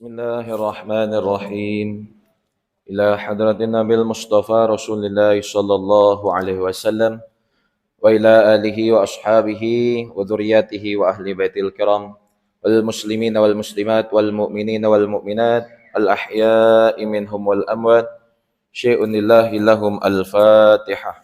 Bismillahirrahmanirrahim. Ila hadratin Nabil Mustafa Rasulullah sallallahu alaihi wasallam wa ila alihi wa ashabihi wa dhurriyyatihi wa ahli baitil kiram wal muslimin wal muslimat wal mu'minin wal mu'minat al ahya'i minhum wal amwat syai'un lillahi lahum al-Fatihah.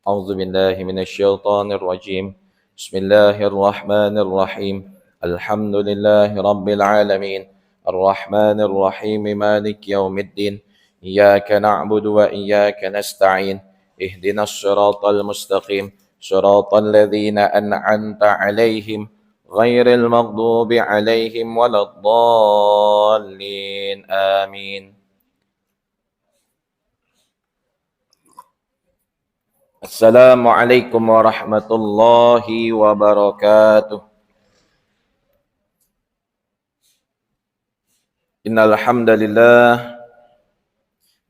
A'udzu billahi minasyaitonir rajim. Bismillahirrahmanirrahim. Alhamdulillahi rabbil alamin. الرحمن الرحيم مالك يوم الدين إياك نعبد وإياك نستعين اهدنا الصراط المستقيم صراط الذين أنعمت عليهم غير المغضوب عليهم ولا الضالين آمين. السلام عليكم ورحمة الله وبركاته. Innal hamdalillah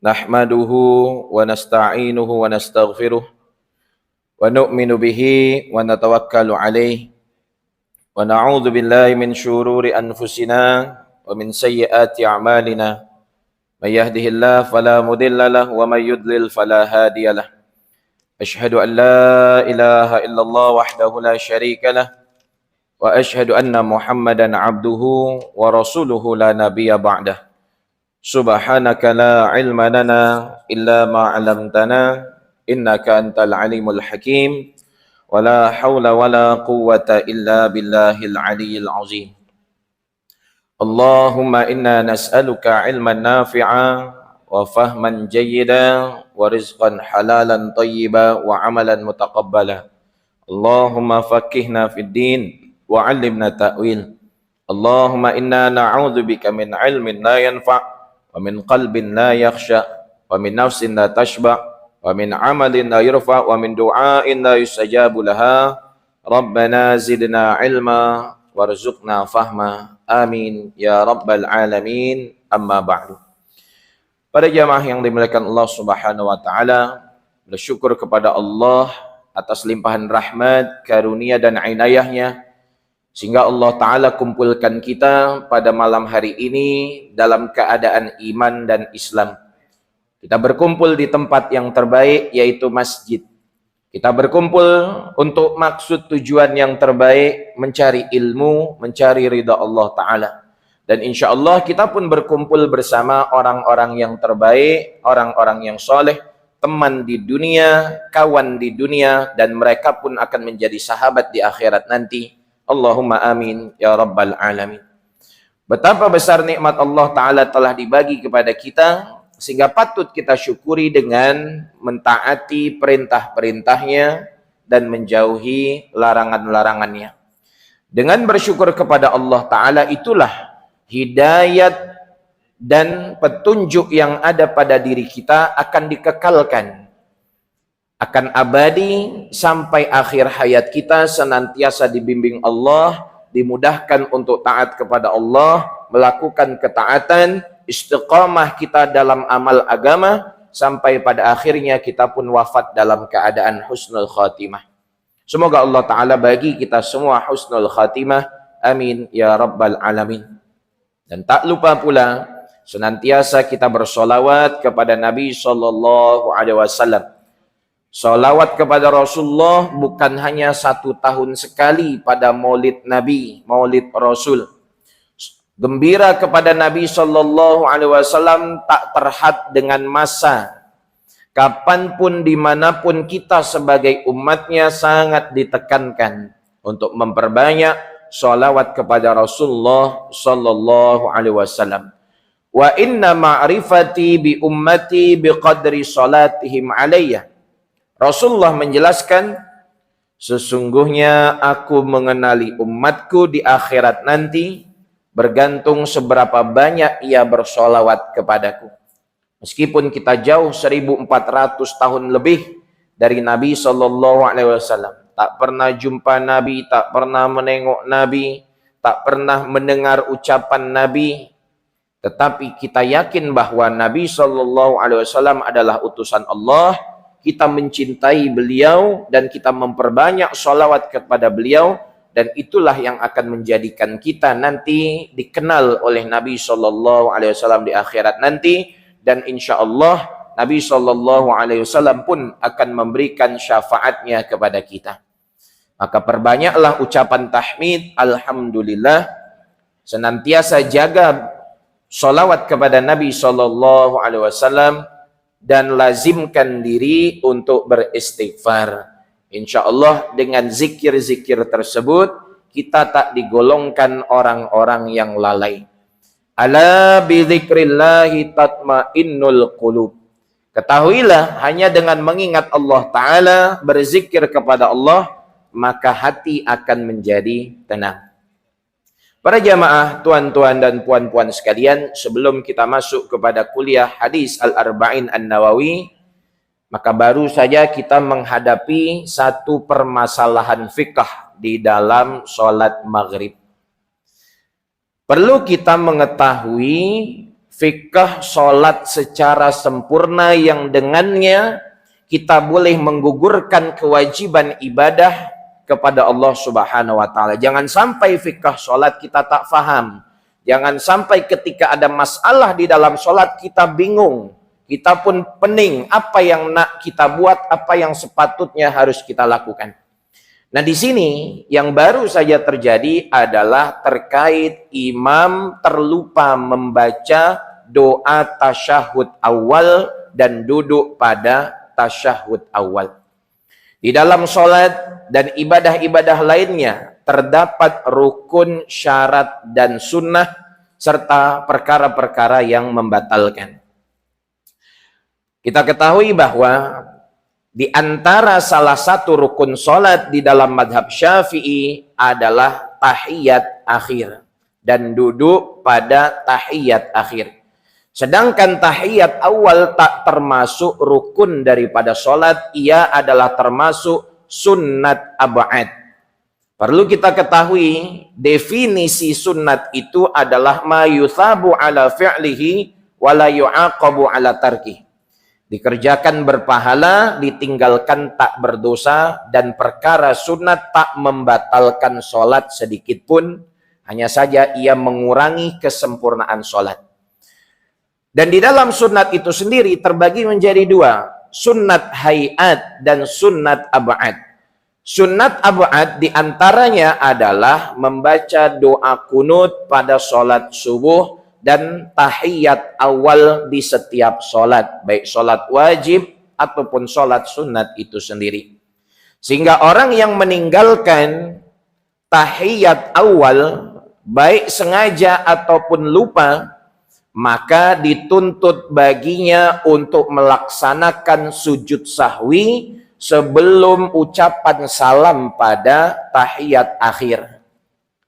nahmaduhu wa nasta'inuhu wa nastaghfiruh wa nu'minu bihi wa natawakkalu alayhi wa na'udzu billahi min syururi anfusina wa min sayyiati a'malina may yahdihillahu fala mudilla lahu wa may yudlil fala hadiyalah. Asyhadu an la ilaha illallah wahdahu la syarika lah wa asyhadu anna Muhammadan abduhu wa rasuluhu la nabiyya ba'dah. Subhanaka la ilma lana illa ma 'allamtana innaka antal alimul hakim wa la haula wa la quwwata illa billahil aliyyil azim. Allahumma inna nas'aluka ilman nafi'a wa fahman jayyida wa rizqan halalan tayyiba wa amalan mutaqabbala. Allahumma faqihna fid din wa 'allimna ta'wil. Allahumma inna na'udzubika min 'ilmin la yanfa' wa min qalbin la yakhsha wa min nafsin la tashba' wa min 'amalin la yurfa' wa min du'ain la yustajabu laha. Rabbana zidna 'ilma warzuqna fahma. Amin ya rabbal alamin. Amma ba'du. Pada jamaah yang dimuliakan Allah Subhanahu wa taala, bersyukur kepada Allah atas limpahan rahmat, karunia dan inayahnya sehingga Allah Ta'ala kumpulkan kita pada malam hari ini dalam keadaan iman dan Islam. Kita berkumpul di tempat yang terbaik, yaitu masjid. Kita berkumpul untuk maksud tujuan yang terbaik, mencari ilmu, mencari ridha Allah Ta'ala. Dan insya Allah kita pun berkumpul bersama orang-orang yang terbaik, orang-orang yang soleh, teman di dunia, kawan di dunia, dan mereka pun akan menjadi sahabat di akhirat nanti. Allahumma amin ya rabbal alamin. Betapa besar nikmat Allah Ta'ala telah dibagi kepada kita, sehingga patut kita syukuri dengan mentaati perintah-perintahnya dan menjauhi larangan-larangannya. Dengan bersyukur kepada Allah Ta'ala itulah hidayat dan petunjuk yang ada pada diri kita akan dikekalkan, akan abadi sampai akhir hayat kita, senantiasa dibimbing Allah, dimudahkan untuk taat kepada Allah, melakukan ketaatan, istiqamah kita dalam amal agama, sampai pada akhirnya kita pun wafat dalam keadaan husnul khatimah. Semoga Allah Ta'ala bagi kita semua husnul khatimah. Amin ya rabbal alamin. Dan tak lupa pula, senantiasa kita bersolawat kepada Nabi SAW. Salawat kepada Rasulullah bukan hanya 1 tahun sekali pada maulid Nabi, maulid Rasul. Gembira kepada Nabi SAW tak terhad dengan masa. Kapanpun, dimanapun kita sebagai umatnya sangat ditekankan untuk memperbanyak salawat kepada Rasulullah SAW. Wa inna ma'rifati bi ummati biqadri salatihim alayya. Rasulullah menjelaskan, sesungguhnya aku mengenali umatku di akhirat nanti bergantung seberapa banyak ia bersolawat kepadaku. Meskipun kita jauh 1400 tahun lebih dari Nabi SAW, tak pernah jumpa Nabi, tak pernah menengok Nabi, tak pernah mendengar ucapan Nabi, tetapi kita yakin bahwa Nabi SAW adalah utusan Allah. Kita mencintai beliau dan kita memperbanyak sholawat kepada beliau dan itulah yang akan menjadikan kita nanti dikenal oleh Nabi SAW di akhirat nanti, dan insya Allah Nabi SAW pun akan memberikan syafaatnya kepada kita. Maka perbanyaklah ucapan tahmid, alhamdulillah, senantiasa jaga sholawat kepada Nabi SAW, dan lazimkan diri untuk beristighfar. Insya Allah dengan zikir-zikir tersebut kita tak digolongkan orang-orang yang lalai. Ala bidzikrillahi tatmainnul qulub. Ketahuilah, hanya dengan mengingat Allah Ta'ala, berzikir kepada Allah, maka hati akan menjadi tenang. Para jamaah, tuan-tuan dan puan-puan sekalian, sebelum kita masuk kepada kuliah hadis Al-Arba'in An-Nawawi, maka baru saja kita menghadapi satu permasalahan fikah di dalam sholat maghrib. Perlu kita mengetahui fikah sholat secara sempurna yang dengannya kita boleh menggugurkan kewajiban ibadah kepada Allah Subhanahu wa taala. Jangan sampai fikah sholat kita tak faham. Jangan sampai ketika ada masalah di dalam sholat kita bingung. Kita pun pening apa yang nak kita buat, apa yang sepatutnya harus kita lakukan. Nah, di sini yang baru saja terjadi adalah terkait imam terlupa membaca doa tasyahud awal dan duduk pada tasyahud awal. Di dalam sholat dan ibadah-ibadah lainnya terdapat rukun, syarat, dan sunnah serta perkara-perkara yang membatalkan. Kita ketahui bahwa di antara salah satu rukun sholat di dalam madhab Syafi'i adalah tahiyat akhir dan duduk pada tahiyat akhir. Sedangkan tahiyat awal tak termasuk rukun daripada sholat, ia adalah termasuk sunnat ab'ad. Perlu kita ketahui, definisi sunnat itu adalah ma yuthabu ala fi'lihi wa la yu'aqabu ala tarkih. Dikerjakan berpahala, ditinggalkan tak berdosa, dan perkara sunat tak membatalkan sholat sedikit pun, hanya saja ia mengurangi kesempurnaan sholat. Dan di dalam sunnat itu sendiri terbagi menjadi dua, sunnat hayat dan sunnat ab'ad. Sunnat ab'ad diantaranya adalah membaca doa kunut pada sholat subuh dan tahiyat awal di setiap sholat, baik sholat wajib ataupun sholat sunat itu sendiri. Sehingga orang yang meninggalkan tahiyat awal, baik sengaja ataupun lupa, maka dituntut baginya untuk melaksanakan sujud sahwi sebelum ucapan salam pada tahiyat akhir.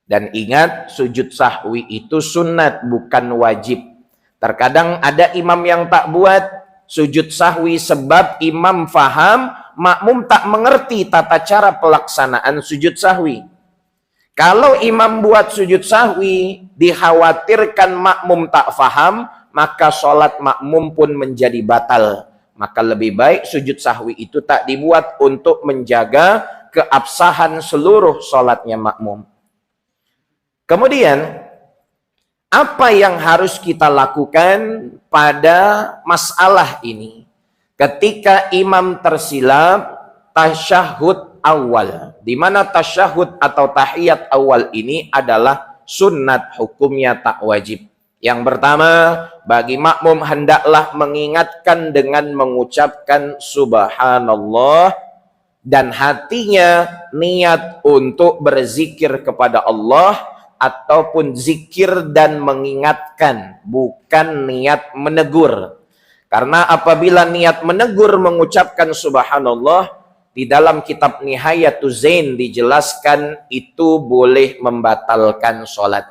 Dan ingat, sujud sahwi itu sunat, bukan wajib. Terkadang ada imam yang tak buat sujud sahwi sebab imam faham, makmum tak mengerti tata cara pelaksanaan sujud sahwi. Kalau imam buat sujud sahwi, dikhawatirkan makmum tak faham, maka sholat makmum pun menjadi batal. Maka lebih baik sujud sahwi itu tak dibuat untuk menjaga keabsahan seluruh sholatnya makmum. Kemudian, apa yang harus kita lakukan pada masalah ini? Ketika imam tersilap, tasyahud awal, di mana tasyahud atau tahiyat awal ini adalah sunnat, hukumnya tak wajib. Yang pertama, bagi makmum hendaklah mengingatkan dengan mengucapkan subhanallah dan hatinya niat untuk berzikir kepada Allah ataupun zikir dan mengingatkan, bukan niat menegur. Karena apabila niat menegur mengucapkan subhanallah, di dalam kitab Nihayatuz Zain dijelaskan itu boleh membatalkan sholat.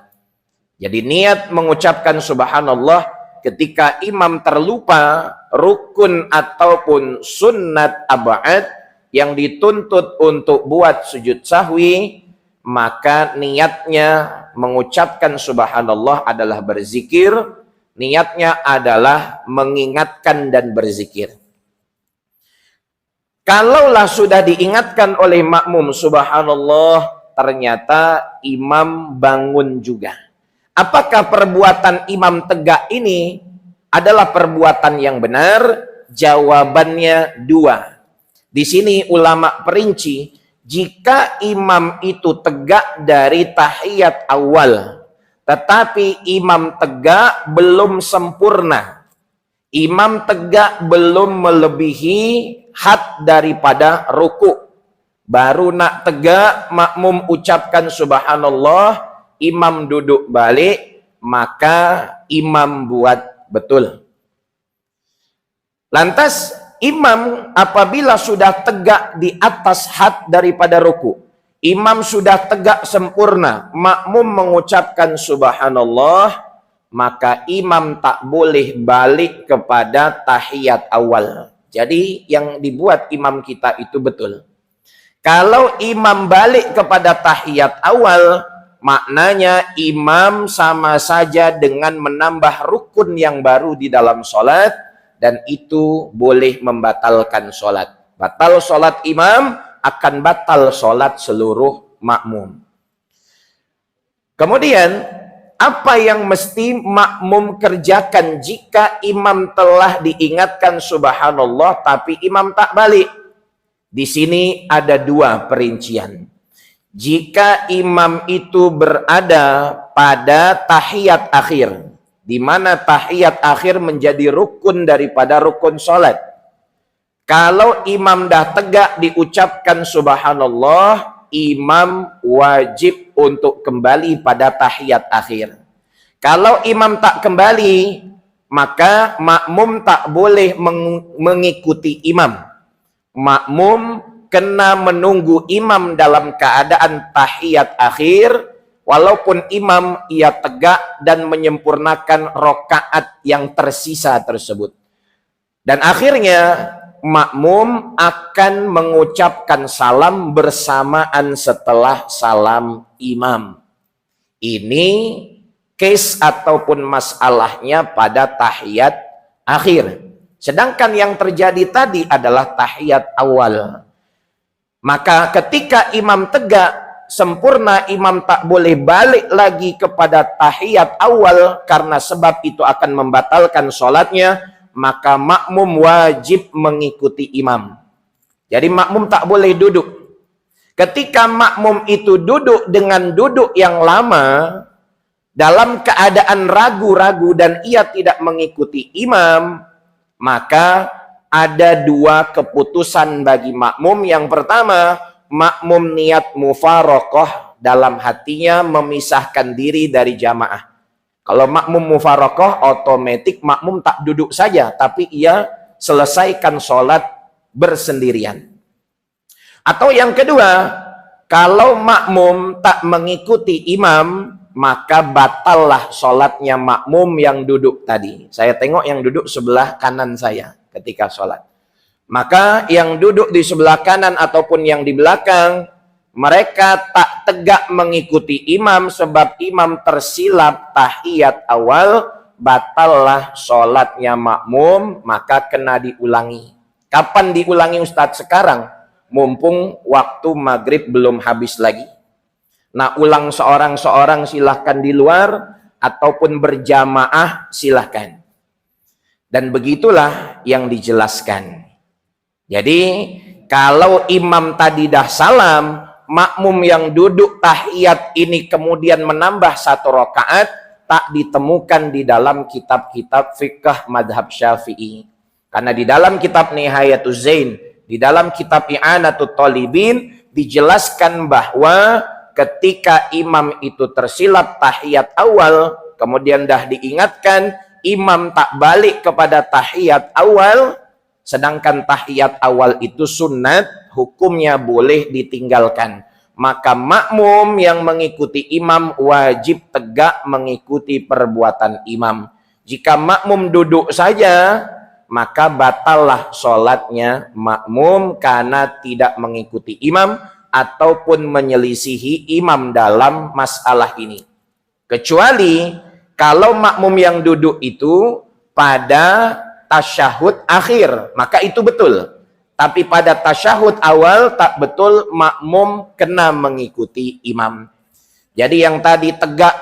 Jadi niat mengucapkan subhanallah ketika imam terlupa rukun ataupun sunnat ab'ad yang dituntut untuk buat sujud sahwi, maka niatnya mengucapkan subhanallah adalah berzikir, niatnya adalah mengingatkan dan berzikir. Kalaulah sudah diingatkan oleh makmum subhanallah, ternyata imam bangun juga. Apakah perbuatan imam tegak ini adalah perbuatan yang benar? Jawabannya dua. Di sini ulama perinci, jika imam itu tegak dari tahiyat awal, tetapi imam tegak belum sempurna, imam tegak belum melebihi had daripada ruku, baru nak tegak, makmum ucapkan subhanallah, imam duduk balik, maka imam buat betul. Lantas imam apabila sudah tegak di atas had daripada ruku, imam sudah tegak sempurna, makmum mengucapkan subhanallah, maka imam tak boleh balik kepada tahiyat awal. Jadi yang dibuat imam kita itu betul. Kalau imam balik kepada tahiyat awal, maknanya imam sama saja dengan menambah rukun yang baru di dalam sholat, dan itu boleh membatalkan sholat. Batal sholat imam akan batal sholat seluruh makmum. Kemudian, apa yang mesti makmum kerjakan jika imam telah diingatkan subhanallah tapi imam tak balik? Di sini ada dua perincian. Jika imam itu berada pada tahiyat akhir, di mana tahiyat akhir menjadi rukun daripada rukun sholat. Kalau imam dah tegak diucapkan subhanallah, imam wajib untuk kembali pada tahiyat akhir. Kalau imam tak kembali, maka makmum tak boleh mengikuti imam. Makmum kena menunggu imam dalam keadaan tahiyat akhir, walaupun imam ia tegak dan menyempurnakan rokaat yang tersisa tersebut. Dan akhirnya makmum akan mengucapkan salam bersamaan setelah salam imam. Ini case ataupun masalahnya pada tahiyat akhir. Sedangkan yang terjadi tadi adalah tahiyat awal. Maka ketika imam tegak sempurna, imam tak boleh balik lagi kepada tahiyat awal karena sebab itu akan membatalkan sholatnya, maka makmum wajib mengikuti imam. Jadi makmum tak boleh duduk. Ketika makmum itu duduk dengan duduk yang lama, dalam keadaan ragu-ragu dan ia tidak mengikuti imam, maka ada dua keputusan bagi makmum. Yang pertama, makmum niat mufarokoh dalam hatinya memisahkan diri dari jamaah. Kalau makmum mufarokoh, otomatis makmum tak duduk saja, tapi ia selesaikan sholat bersendirian. Atau yang kedua, kalau makmum tak mengikuti imam, maka batallah sholatnya makmum yang duduk tadi. Saya tengok yang duduk sebelah kanan saya ketika sholat. Maka yang duduk di sebelah kanan ataupun yang di belakang, mereka tak tegak mengikuti imam sebab imam tersilap tahiyat awal, batallah sholatnya makmum, maka kena diulangi. Kapan diulangi Ustadz? Sekarang, mumpung waktu maghrib belum habis lagi. Nah, ulang seorang-seorang silahkan di luar, ataupun berjamaah silahkan. Dan begitulah yang dijelaskan. Jadi, kalau imam tadi dah salam, makmum yang duduk tahiyat ini kemudian menambah satu rakaat, tak ditemukan di dalam kitab-kitab fikih madhab Syafi'i. Karena di dalam kitab Nihayatuz Zain, di dalam kitab I'anatut Talibin, dijelaskan bahwa ketika imam itu tersilap tahiyat awal, kemudian dah diingatkan, imam tak balik kepada tahiyat awal, sedangkan tahiyat awal itu sunnat, hukumnya boleh ditinggalkan. Maka makmum yang mengikuti imam wajib tegak mengikuti perbuatan imam. Jika makmum duduk saja, maka batallah sholatnya makmum karena tidak mengikuti imam ataupun menyelisihi imam dalam masalah ini. Kecuali kalau makmum yang duduk itu pada tasyahud akhir, maka itu betul. Tapi pada tasyahud awal tak betul makmum kena mengikuti imam. Jadi yang tadi tegak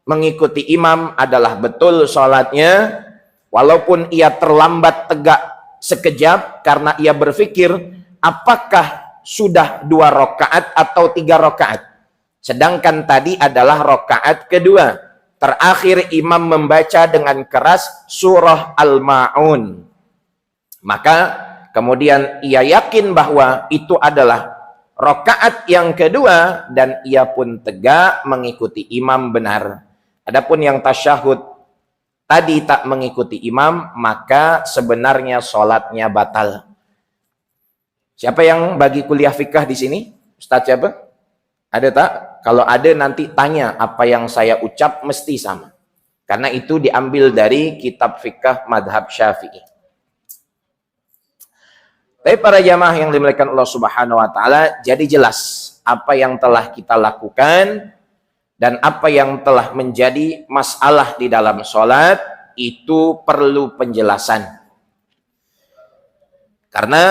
mengikuti imam adalah betul sholatnya, walaupun ia terlambat tegak sekejap karena ia berpikir apakah sudah 2 rakaat atau 3 rakaat. Sedangkan tadi adalah rakaat kedua. Terakhir imam membaca dengan keras surah Al-Ma'un. Maka kemudian ia yakin bahwa itu adalah rakaat yang kedua dan ia pun tegak mengikuti imam benar. Adapun yang tasyahud tadi tak mengikuti imam, maka sebenarnya sholatnya batal. Siapa yang bagi kuliah fikih di sini? Ustaz siapa? Ada tak? Kalau ada nanti tanya, apa yang saya ucap mesti sama. Karena itu diambil dari kitab fikih madhab Syafi'i. Tapi para jamaah yang dimuliakan Allah Subhanahu wa taala, jadi jelas apa yang telah kita lakukan dan apa yang telah menjadi masalah di dalam sholat itu perlu penjelasan. Karena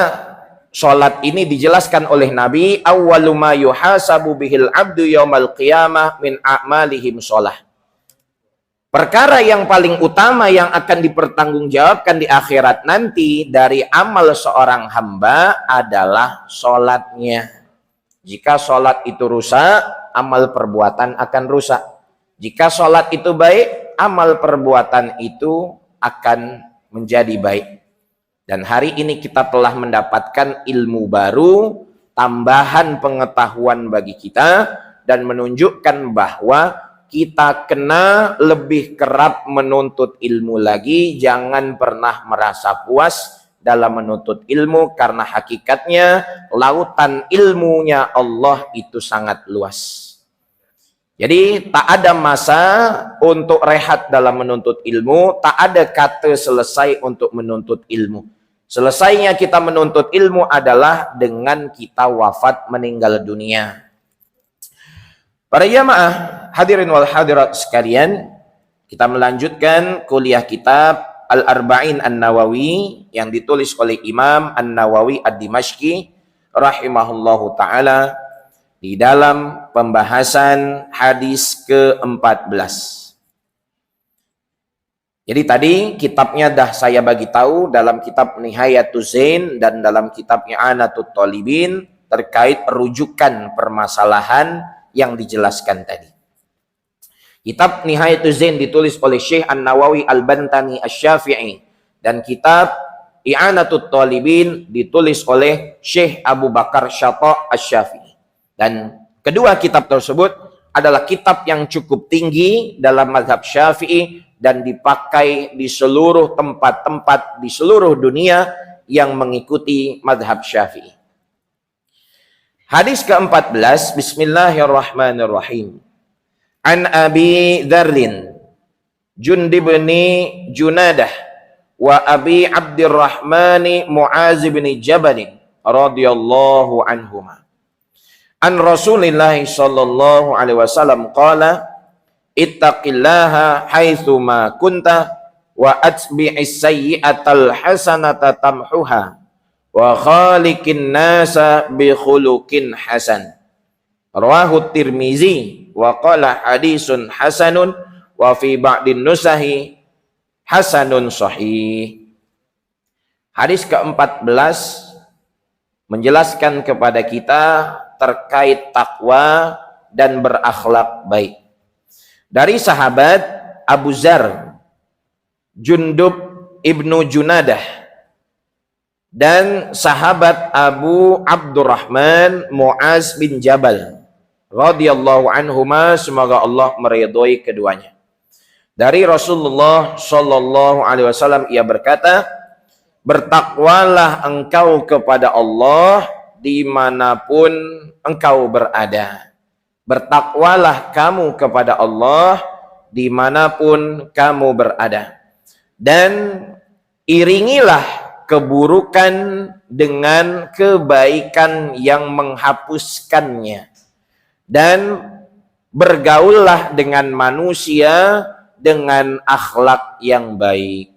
sholat ini dijelaskan oleh Nabi, awwalu ma yuhasabu bihil abdu yaumal qiyamah min a'malihim sholah. Perkara yang paling utama yang akan dipertanggungjawabkan di akhirat nanti dari amal seorang hamba adalah sholatnya. Jika sholat itu rusak, amal perbuatan akan rusak. Jika sholat itu baik, amal perbuatan itu akan menjadi baik. Dan hari ini kita telah mendapatkan ilmu baru, tambahan pengetahuan bagi kita, dan menunjukkan bahwa kita kena lebih kerap menuntut ilmu lagi. Jangan pernah merasa puas dalam menuntut ilmu, karena hakikatnya lautan ilmunya Allah itu sangat luas. Jadi tak ada masa untuk rehat dalam menuntut ilmu, tak ada kata selesai untuk menuntut ilmu. Selesainya kita menuntut ilmu adalah dengan kita wafat meninggal dunia. Para jamaah hadirin wal hadirat sekalian, kita melanjutkan kuliah kitab Al-Arba'in An-Nawawi yang ditulis oleh Imam An-Nawawi Ad-Dimashqi rahimahullahu ta'ala di dalam pembahasan hadis ke-14. Jadi tadi kitabnya dah saya bagi tahu dalam kitab Nihayatuz Zain dan dalam kitab I'anatut Talibin terkait rujukan permasalahan yang dijelaskan tadi. Kitab Nihayatuz Zain ditulis oleh Syekh An-Nawawi Al-Bantani Asy-Syafi'i dan kitab I'anatut Talibin ditulis oleh Syekh Abu Bakar Syata' Asy-Syafi'i. Dan kedua kitab tersebut adalah kitab yang cukup tinggi dalam mazhab Syafi'i dan dipakai di seluruh tempat-tempat di seluruh dunia yang mengikuti mazhab Syafi'i. Hadis ke-14, Bismillahirrahmanirrahim. An Abi Dzarrin Jundib bin Junadah wa Abi Abdurrahman Mu'az bin Jabal radhiyallahu anhuma. An Rasulillah sallallahu alaihi wasallam qala ittaqillaha haitsu ma kunta wa atbi'is sayyi'atal hasanata tamhuha wa khaliqin nasa bi khuluqin hasan. Rawahu Tirmizi wa qala hadisun hasanun wa fi ba'din nusahi hasanun sahih. Hadis ke-14 menjelaskan kepada kita terkait takwa dan berakhlak baik. Dari sahabat Abu Dzar, Jundub ibnu Junadah, dan sahabat Abu Abdurrahman Mu'az bin Jabal radhiyallahu anhuma, semoga Allah meridhoi keduanya. Dari Rasulullah sallallahu alaihi wasallam ia berkata, bertakwalah engkau kepada Allah dimanapun engkau berada. Bertakwalah kamu kepada Allah dimanapun kamu berada. Dan iringilah keburukan dengan kebaikan yang menghapuskannya. Dan bergaullah dengan manusia dengan akhlak yang baik.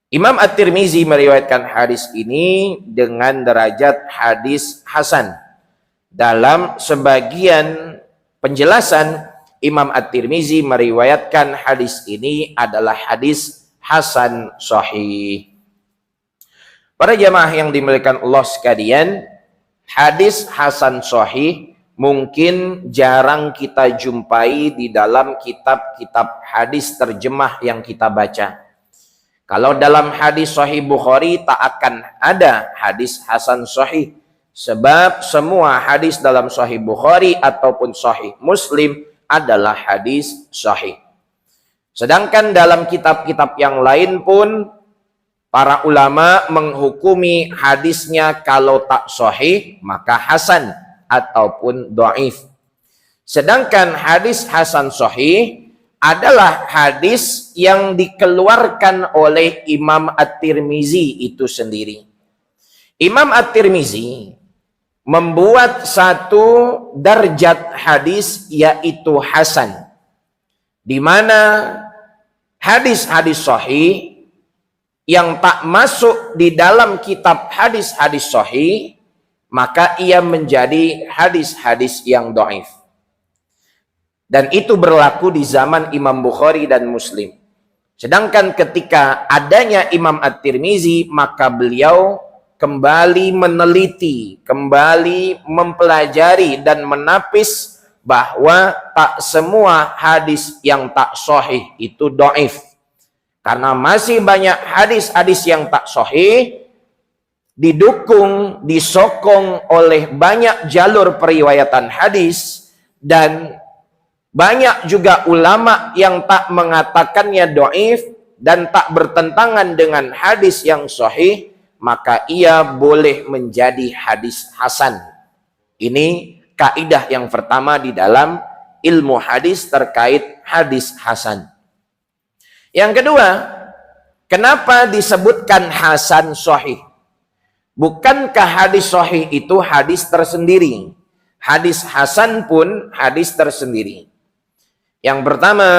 Imam At-Tirmizi meriwayatkan hadis ini dengan derajat hadis hasan. Dalam sebagian penjelasan, Imam At-Tirmizi meriwayatkan hadis ini adalah hadis hasan sahih. Para jamaah yang dimuliakan Allah sekalian, hadis hasan sahih mungkin jarang kita jumpai di dalam kitab-kitab hadis terjemah yang kita baca. Kalau dalam hadis sahih Bukhari tak akan ada hadis hasan sahih. Sebab semua hadis dalam sahih Bukhari ataupun sahih Muslim adalah hadis sahih. Sedangkan dalam kitab-kitab yang lain pun para ulama menghukumi hadisnya kalau tak sahih maka hasan ataupun dhaif. Sedangkan hadis hasan sahih adalah hadis yang dikeluarkan oleh Imam At-Tirmizi itu sendiri. Imam At-Tirmizi membuat satu darjat hadis yaitu hasan, di mana hadis-hadis sahih yang tak masuk di dalam kitab hadis-hadis sahih maka ia menjadi hadis-hadis yang dhaif. Dan itu berlaku di zaman Imam Bukhari dan Muslim. Sedangkan ketika adanya Imam At-Tirmizi, maka beliau kembali meneliti, kembali mempelajari dan menapis bahwa tak semua hadis yang tak sahih itu dhaif. Karena masih banyak hadis-hadis yang tak sahih didukung, disokong oleh banyak jalur periwayatan hadis, dan banyak juga ulama yang tak mengatakannya dhaif dan tak bertentangan dengan hadis yang sahih, maka ia boleh menjadi hadis hasan. Ini kaidah yang pertama di dalam ilmu hadis terkait hadis hasan. Yang kedua, kenapa disebutkan hasan sahih? Bukankah hadis sahih itu hadis tersendiri? Hadis hasan pun hadis tersendiri. Yang pertama,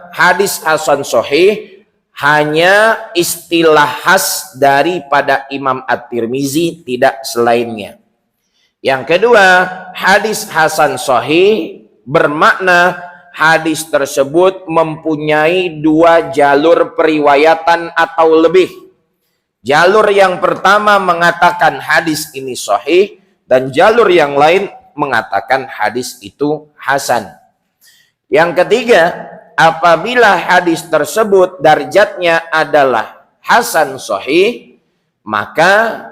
hadis hasan sahih hanya istilah khas daripada Imam At-Tirmizi, tidak selainnya. Yang kedua, hadis hasan sahih bermakna hadis tersebut mempunyai dua jalur periwayatan atau lebih. Jalur yang pertama mengatakan hadis ini sahih, dan jalur yang lain mengatakan hadis itu hasan. Yang ketiga, apabila hadis tersebut darjatnya adalah hasan sahih, maka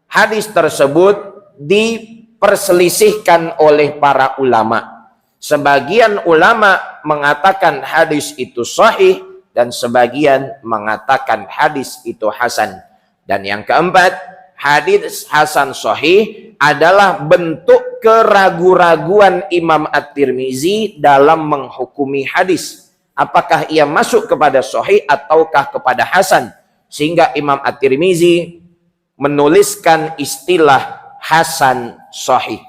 hadis tersebut diperselisihkan oleh para ulama. Sebagian ulama mengatakan hadis itu sahih dan sebagian mengatakan hadis itu hasan. Dan yang keempat, hadis hasan sahih adalah bentuk keraguan-raguan Imam At-Tirmizi dalam menghukumi hadis. Apakah ia masuk kepada sahih ataukah kepada hasan? Sehingga Imam At-Tirmizi menuliskan istilah hasan sahih.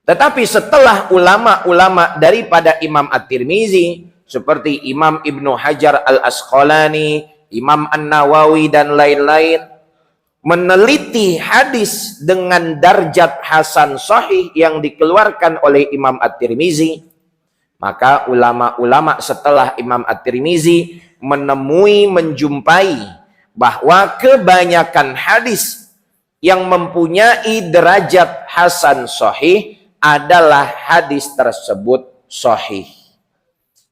Tetapi setelah ulama-ulama daripada Imam At-Tirmizi seperti Imam Ibnu Hajar Al-Asqalani, Imam An-Nawawi dan lain-lain meneliti hadis dengan darjat hasan sahih yang dikeluarkan oleh Imam At-Tirmizi, maka ulama-ulama setelah Imam At-Tirmizi menjumpai bahwa kebanyakan hadis yang mempunyai derajat hasan sahih adalah hadis tersebut sahih.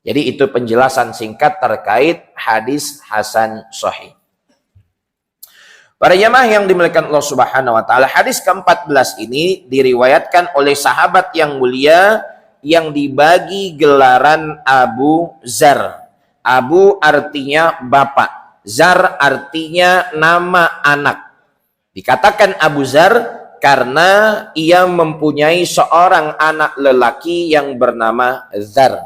Jadi itu penjelasan singkat terkait hadis hasan sahih. Para jamaah yang dimuliakan Allah Subhanahu wa taala, hadis ke-14 ini diriwayatkan oleh sahabat yang mulia yang dibagi gelaran Abu Zar. Abu artinya bapak, Zar artinya nama anak. Dikatakan Abu Zar karena ia mempunyai seorang anak lelaki yang bernama Zar.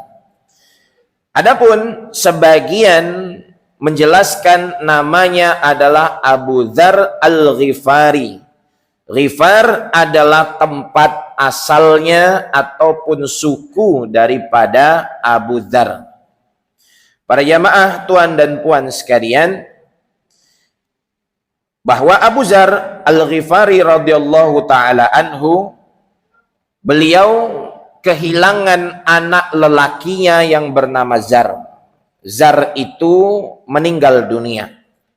Adapun sebagian menjelaskan namanya adalah Abu Dzar Al-Ghifari. Ghifar adalah tempat asalnya ataupun suku daripada Abu Dzar. Para jamaah tuan dan puan sekalian, bahwa Abu Dzar Al-Ghifari radhiyallahu taala anhu, beliau kehilangan anak lelakinya yang bernama Zar. Zar itu meninggal dunia.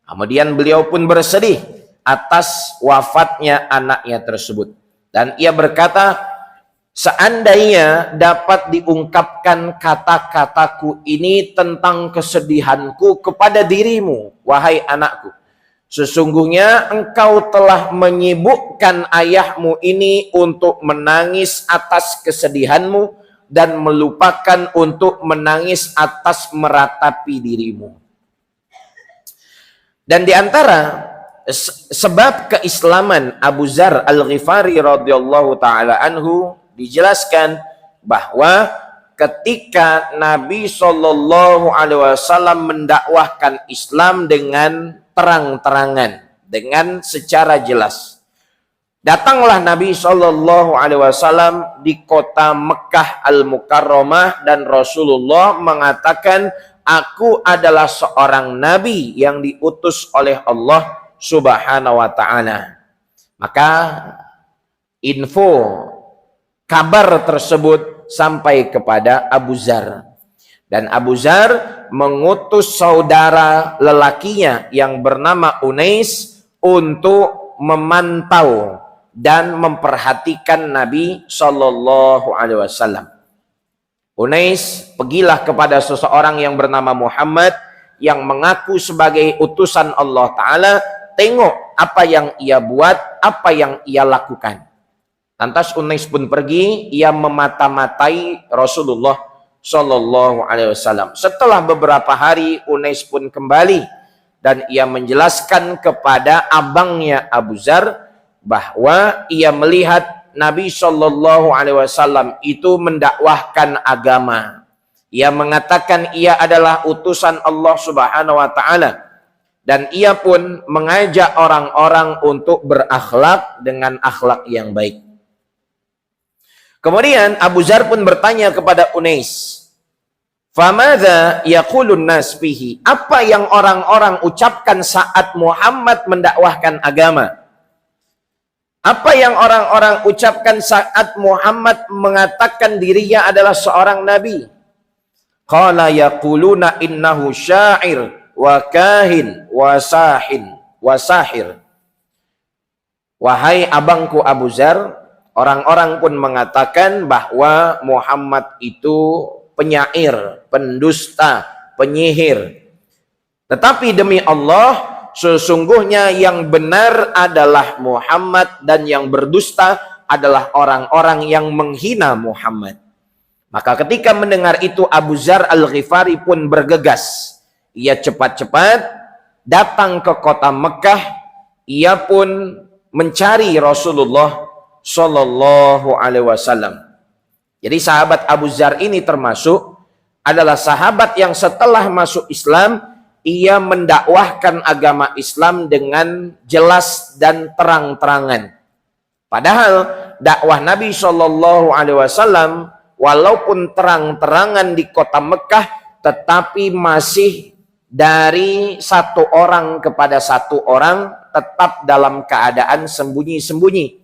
Kemudian beliau pun bersedih atas wafatnya anaknya tersebut. Dan ia berkata, seandainya dapat diungkapkan kata-kataku ini tentang kesedihanku kepada dirimu, wahai anakku. Sesungguhnya engkau telah menyibukkan ayahmu ini untuk menangis atas kesedihanmu dan melupakan untuk menangis atas meratapi dirimu. Dan di antara sebab keislaman Abu Dzar Al-Ghifari radhiyallahu taala anhu dijelaskan bahwa ketika Nabi Shallallahu alaihi wasallam mendakwahkan Islam dengan terang-terangan, dengan secara jelas. Datanglah Nabi Shallallahu alaihi wasallam di kota Mekah Al-Mukarramah dan Rasulullah mengatakan, aku adalah seorang nabi yang diutus oleh Allah Subhanahu wa taala. Maka info kabar tersebut sampai kepada Abu Dzar. Dan Abu Dzar mengutus saudara lelakinya yang bernama Unais untuk memantau dan memperhatikan Nabi Shallallahu alaihi wasallam. Unais, pergilah kepada seseorang yang bernama Muhammad yang mengaku sebagai utusan Allah Ta'ala, tengok apa yang ia buat, apa yang ia lakukan. Lantas Unais pun pergi, ia memata-matai Rasulullah Shallallahu alaihi wasallam. Setelah beberapa hari Unais pun kembali dan ia menjelaskan kepada abangnya Abu Dzar bahwa ia melihat Nabi Shallallahu alaihi wasallam itu mendakwahkan agama. Ia mengatakan ia adalah utusan Allah Subhanahu wa taala dan ia pun mengajak orang-orang untuk berakhlak dengan akhlak yang baik. Kemudian Abu Dzar pun bertanya kepada Unais, "Famadza yaqulun nas fihi?" Apa yang orang-orang ucapkan saat Muhammad mendakwahkan agama? Apa yang orang-orang ucapkan saat Muhammad mengatakan dirinya adalah seorang nabi? Qala yaquluna innahu syair wa kahin wa sahir. Wahai abangku Abu Dzar, orang-orang pun mengatakan bahwa Muhammad itu penyair, pendusta, penyihir. Tetapi demi Allah, sesungguhnya yang benar adalah Muhammad dan yang berdusta adalah orang-orang yang menghina Muhammad. Maka ketika mendengar itu Abu Dzar Al-Ghifari pun bergegas. Ia cepat-cepat datang ke kota Mekah. Ia pun mencari Rasulullah Shallallahu alaihi wasallam. Jadi sahabat Abu Dzar ini termasuk adalah sahabat yang setelah masuk Islam, ia mendakwahkan agama Islam dengan jelas dan terang-terangan. Padahal dakwah Nabi Shallallahu alaihi wasallam walaupun terang-terangan di kota Mekah, tetapi masih dari satu orang kepada satu orang, tetap dalam keadaan sembunyi-sembunyi.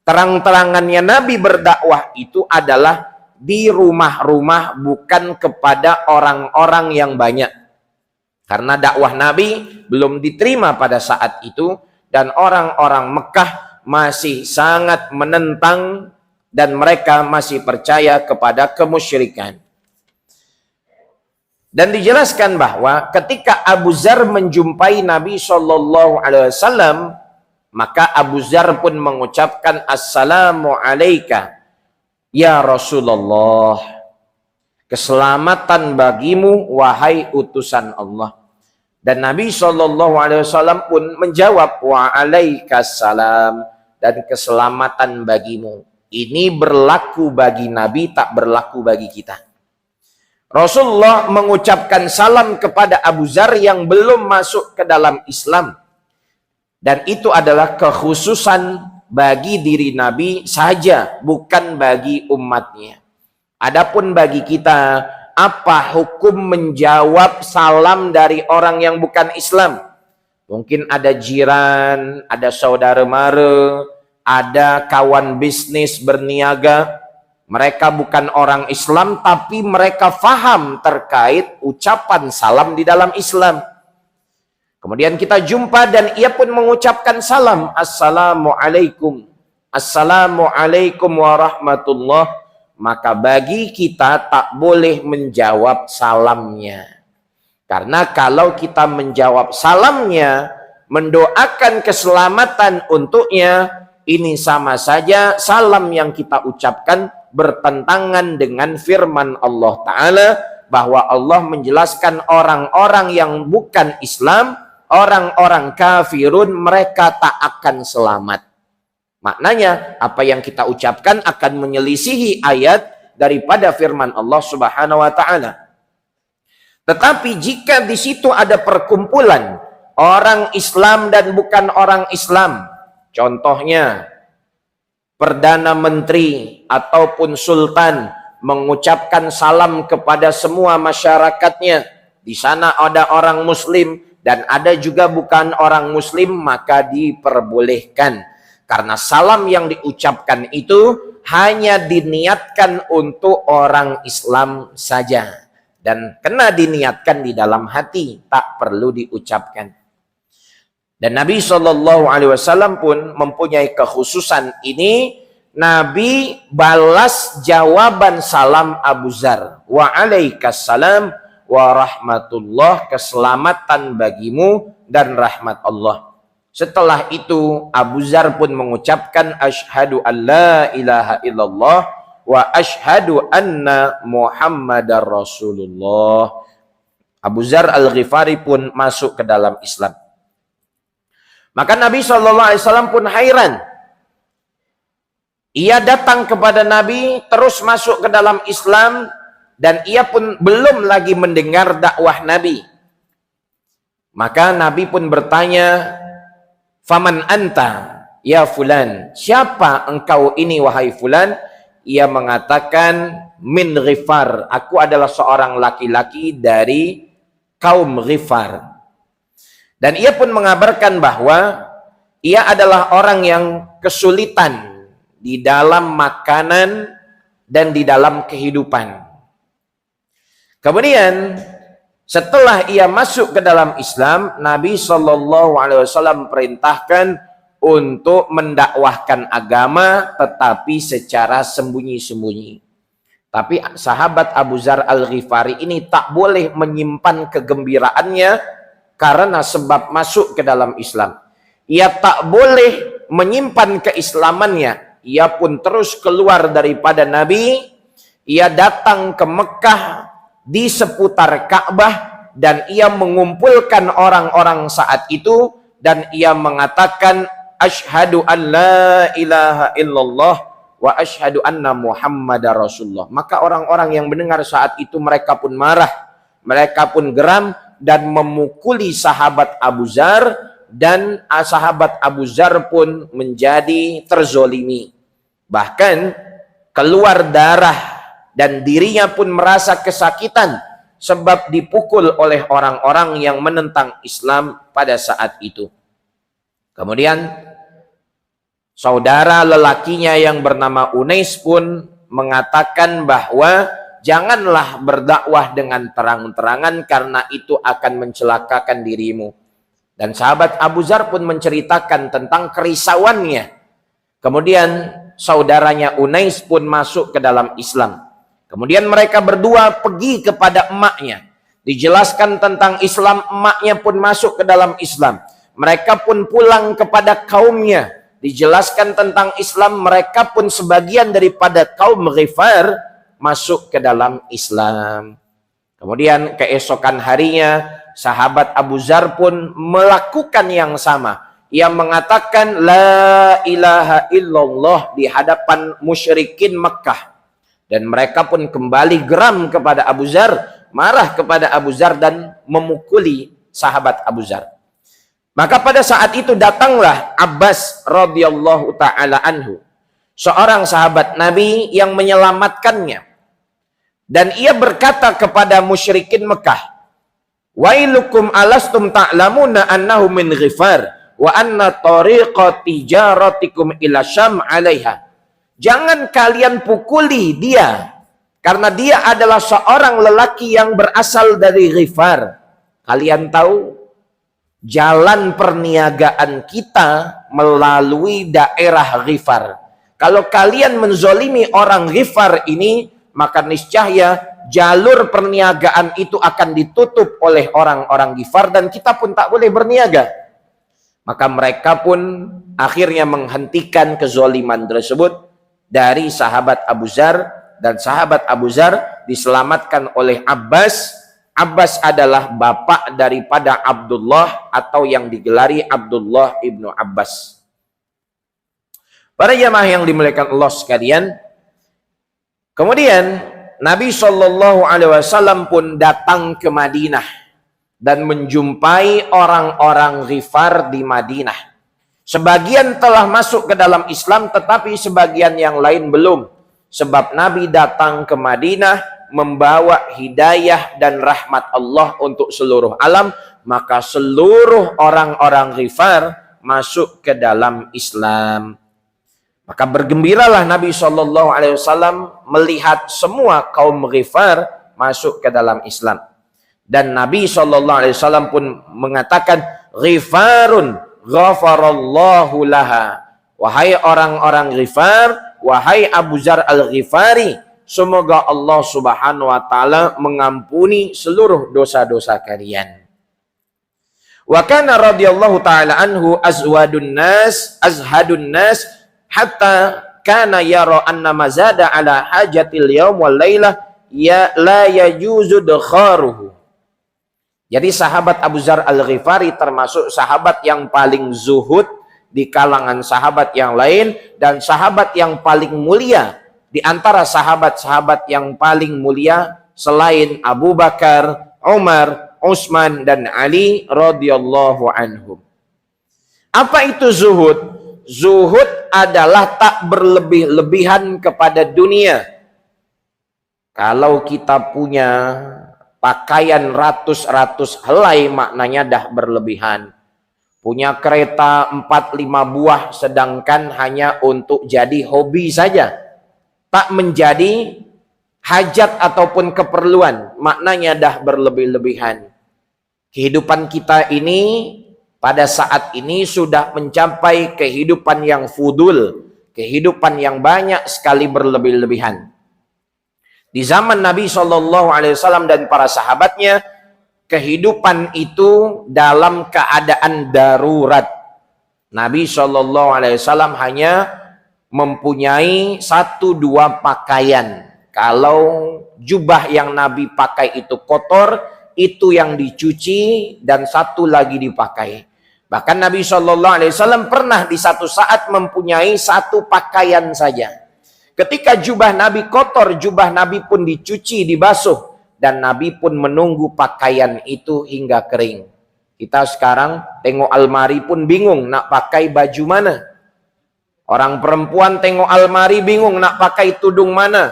Terang-terangannya Nabi berdakwah itu adalah di rumah-rumah, bukan kepada orang-orang yang banyak. Karena dakwah Nabi belum diterima pada saat itu dan orang-orang Mekah masih sangat menentang dan mereka masih percaya kepada kemusyrikan. Dan dijelaskan bahwa ketika Abu Dzar menjumpai Nabi Shallallahu alaihi wasallam, maka Abu Dzar pun mengucapkan Assalamu alaika ya Rasulullah. Keselamatan bagimu wahai utusan Allah. Dan Nabi Shallallahu alaihi wasallam pun menjawab wa alaikassalam, dan keselamatan bagimu. Ini berlaku bagi Nabi, tak berlaku bagi kita. Rasulullah mengucapkan salam kepada Abu Dzar yang belum masuk ke dalam Islam. Dan itu adalah kekhususan bagi diri Nabi saja, bukan bagi umatnya. Adapun bagi kita, apa hukum menjawab salam dari orang yang bukan Islam? Mungkin ada jiran, ada saudara mara, ada kawan bisnis berniaga. Mereka bukan orang Islam, tapi mereka faham terkait ucapan salam di dalam Islam. Kemudian kita jumpa dan ia pun mengucapkan salam. Assalamualaikum. Assalamualaikum warahmatullah. Maka bagi kita tak boleh menjawab salamnya. Karena kalau kita menjawab salamnya, mendoakan keselamatan untuknya, ini sama saja salam yang kita ucapkan bertentangan dengan firman Allah Ta'ala, bahwa Allah menjelaskan orang-orang yang bukan Islam, orang-orang kafirun, mereka tak akan selamat. Maknanya, apa yang kita ucapkan akan menyelisihi ayat daripada firman Allah Subhanahu wa Ta'ala. Tetapi jika di situ ada perkumpulan orang Islam dan bukan orang Islam, contohnya Perdana Menteri ataupun Sultan mengucapkan salam kepada semua masyarakatnya, di sana ada orang Muslim dan ada juga bukan orang Muslim, maka diperbolehkan. Karena salam yang diucapkan itu hanya diniatkan untuk orang Islam saja. Dan kena diniatkan di dalam hati, tak perlu diucapkan. Dan Nabi SAW pun mempunyai kekhususan ini. Nabi balas jawaban salam Abu Dzar. Waalaikumsalam warahmatullah, keselamatan bagimu dan rahmat Allah. Setelah itu Abu Dzar pun mengucapkan asyhadu an la ilaha illallah wa asyhadu anna Muhammadar Rasulullah. Abu Dzar Al-Ghifari pun masuk ke dalam Islam. Maka Nabi SAW pun hairan. Ia datang kepada Nabi, terus masuk ke dalam Islam, dan ia pun belum lagi mendengar dakwah Nabi. Maka Nabi pun bertanya, "Faman anta, ya fulan?" Siapa engkau ini, wahai fulan? Ia mengatakan, "Min Ghifar." Aku adalah seorang laki-laki dari kaum Ghifar. Dan ia pun mengabarkan bahwa ia adalah orang yang kesulitan di dalam makanan dan di dalam kehidupan. Kemudian setelah ia masuk ke dalam Islam, Nabi SAW perintahkan untuk mendakwahkan agama, tetapi secara sembunyi-sembunyi. Tapi sahabat Abu Dzar Al-Ghifari ini tak boleh menyimpan kegembiraannya karena sebab masuk ke dalam Islam. Ia tak boleh menyimpan keislamannya. Ia pun terus keluar daripada Nabi. Ia datang ke Mekah di seputar Ka'bah dan ia mengumpulkan orang-orang saat itu dan ia mengatakan asyhadu an la ilaha illallah wa asyhadu anna Muhammadar Rasulullah. Maka orang-orang yang mendengar saat itu mereka pun marah, mereka pun geram dan memukuli sahabat Abu Dzar, dan sahabat Abu Dzar pun menjadi terzolimi. Bahkan keluar darah dan dirinya pun merasa kesakitan sebab dipukul oleh orang-orang yang menentang Islam pada saat itu. Kemudian saudara lelakinya yang bernama Unais pun mengatakan bahwa janganlah berdakwah dengan terang-terangan karena itu akan mencelakakan dirimu. Dan sahabat Abu Dzar pun menceritakan tentang kerisauannya. Kemudian saudaranya Unais pun masuk ke dalam Islam. Kemudian mereka berdua pergi kepada emaknya. Dijelaskan tentang Islam, emaknya pun masuk ke dalam Islam. Mereka pun pulang kepada kaumnya. Dijelaskan tentang Islam, mereka pun sebagian daripada kaum Ghifar masuk ke dalam Islam. Kemudian keesokan harinya, sahabat Abu Dzar pun melakukan yang sama. Ia mengatakan la ilaha illallah di hadapan musyrikin Mekah. Dan mereka pun kembali geram kepada Abu Dzar, marah kepada Abu Dzar dan memukuli sahabat Abu Dzar. Maka pada saat itu datanglah Abbas radhiyallahu taala anhu, seorang sahabat Nabi yang menyelamatkannya. Dan ia berkata kepada musyrikin Mekah, Wailukum alastum ta'lamuna annahu min Ghifar wa anna tariqa tijaratikum ila Syam 'alaiha. Jangan kalian pukuli dia, karena dia adalah seorang lelaki yang berasal dari Ghifar. Kalian tahu jalan perniagaan kita melalui daerah Ghifar. Kalau kalian menzolimi orang Ghifar ini, maka niscaya jalur perniagaan itu akan ditutup oleh orang-orang Ghifar dan kita pun tak boleh berniaga. Maka mereka pun akhirnya menghentikan kezoliman tersebut dari sahabat Abu Dzar, dan sahabat Abu Dzar diselamatkan oleh Abbas. Abbas adalah bapak daripada Abdullah atau yang digelari Abdullah ibnu Abbas. Para jamaah yang dimuliakan Allah sekalian, kemudian Nabi Shallallahu Alaihi Wasallam pun datang ke Madinah dan menjumpai orang-orang Ghifar di Madinah. Sebagian telah masuk ke dalam Islam, tetapi sebagian yang lain belum. Sebab Nabi datang ke Madinah membawa hidayah dan rahmat Allah untuk seluruh alam, maka seluruh orang-orang Ghifar masuk ke dalam Islam. Maka bergembiralah Nabi Shallallahu Alaihi Wasallam melihat semua kaum Ghifar masuk ke dalam Islam. Dan Nabi Shallallahu Alaihi Wasallam pun mengatakan, Ghifarun ghafarallahu laha. Wahai orang-orang Ghifar, wahai Abu Dzar al-Ghifari, semoga Allah Subhanahu wa taala mengampuni seluruh dosa-dosa kalian. Wa kana radhiyallahu taala anhu azhadun nas hatta kana yara anna mazada ala hajatil yaum wal lailah ya la yajuzu dakharuhu. Jadi sahabat Abu Dzar al-Ghifari termasuk sahabat yang paling zuhud di kalangan sahabat yang lain dan sahabat yang paling mulia di antara sahabat-sahabat yang paling mulia selain Abu Bakar, Umar, Utsman dan Ali radhiyallahu anhum. Apa itu zuhud? Zuhud adalah tak berlebih-lebihan kepada dunia. Kalau kita punya pakaian ratus-ratus helai, maknanya dah berlebihan. Punya kereta 4-5 buah, sedangkan hanya untuk jadi hobi saja, tak menjadi hajat ataupun keperluan, maknanya dah berlebih-lebihan. Kehidupan kita ini pada saat ini sudah mencapai kehidupan yang fudul, kehidupan yang banyak sekali berlebih-lebihan. Di zaman Nabi Shallallahu Alaihi Wasallam dan para sahabatnya, kehidupan itu dalam keadaan darurat. Nabi Shallallahu Alaihi Wasallam hanya mempunyai 1-2 pakaian. Kalau jubah yang Nabi pakai itu kotor, itu yang dicuci dan satu lagi dipakai. Bahkan Nabi Shallallahu Alaihi Wasallam pernah di satu saat mempunyai 1 pakaian saja. Ketika jubah Nabi kotor, jubah Nabi pun dicuci, dibasuh, dan Nabi pun menunggu pakaian itu hingga kering. Kita sekarang tengok almari pun bingung nak pakai baju mana. Orang perempuan tengok almari bingung nak pakai tudung mana.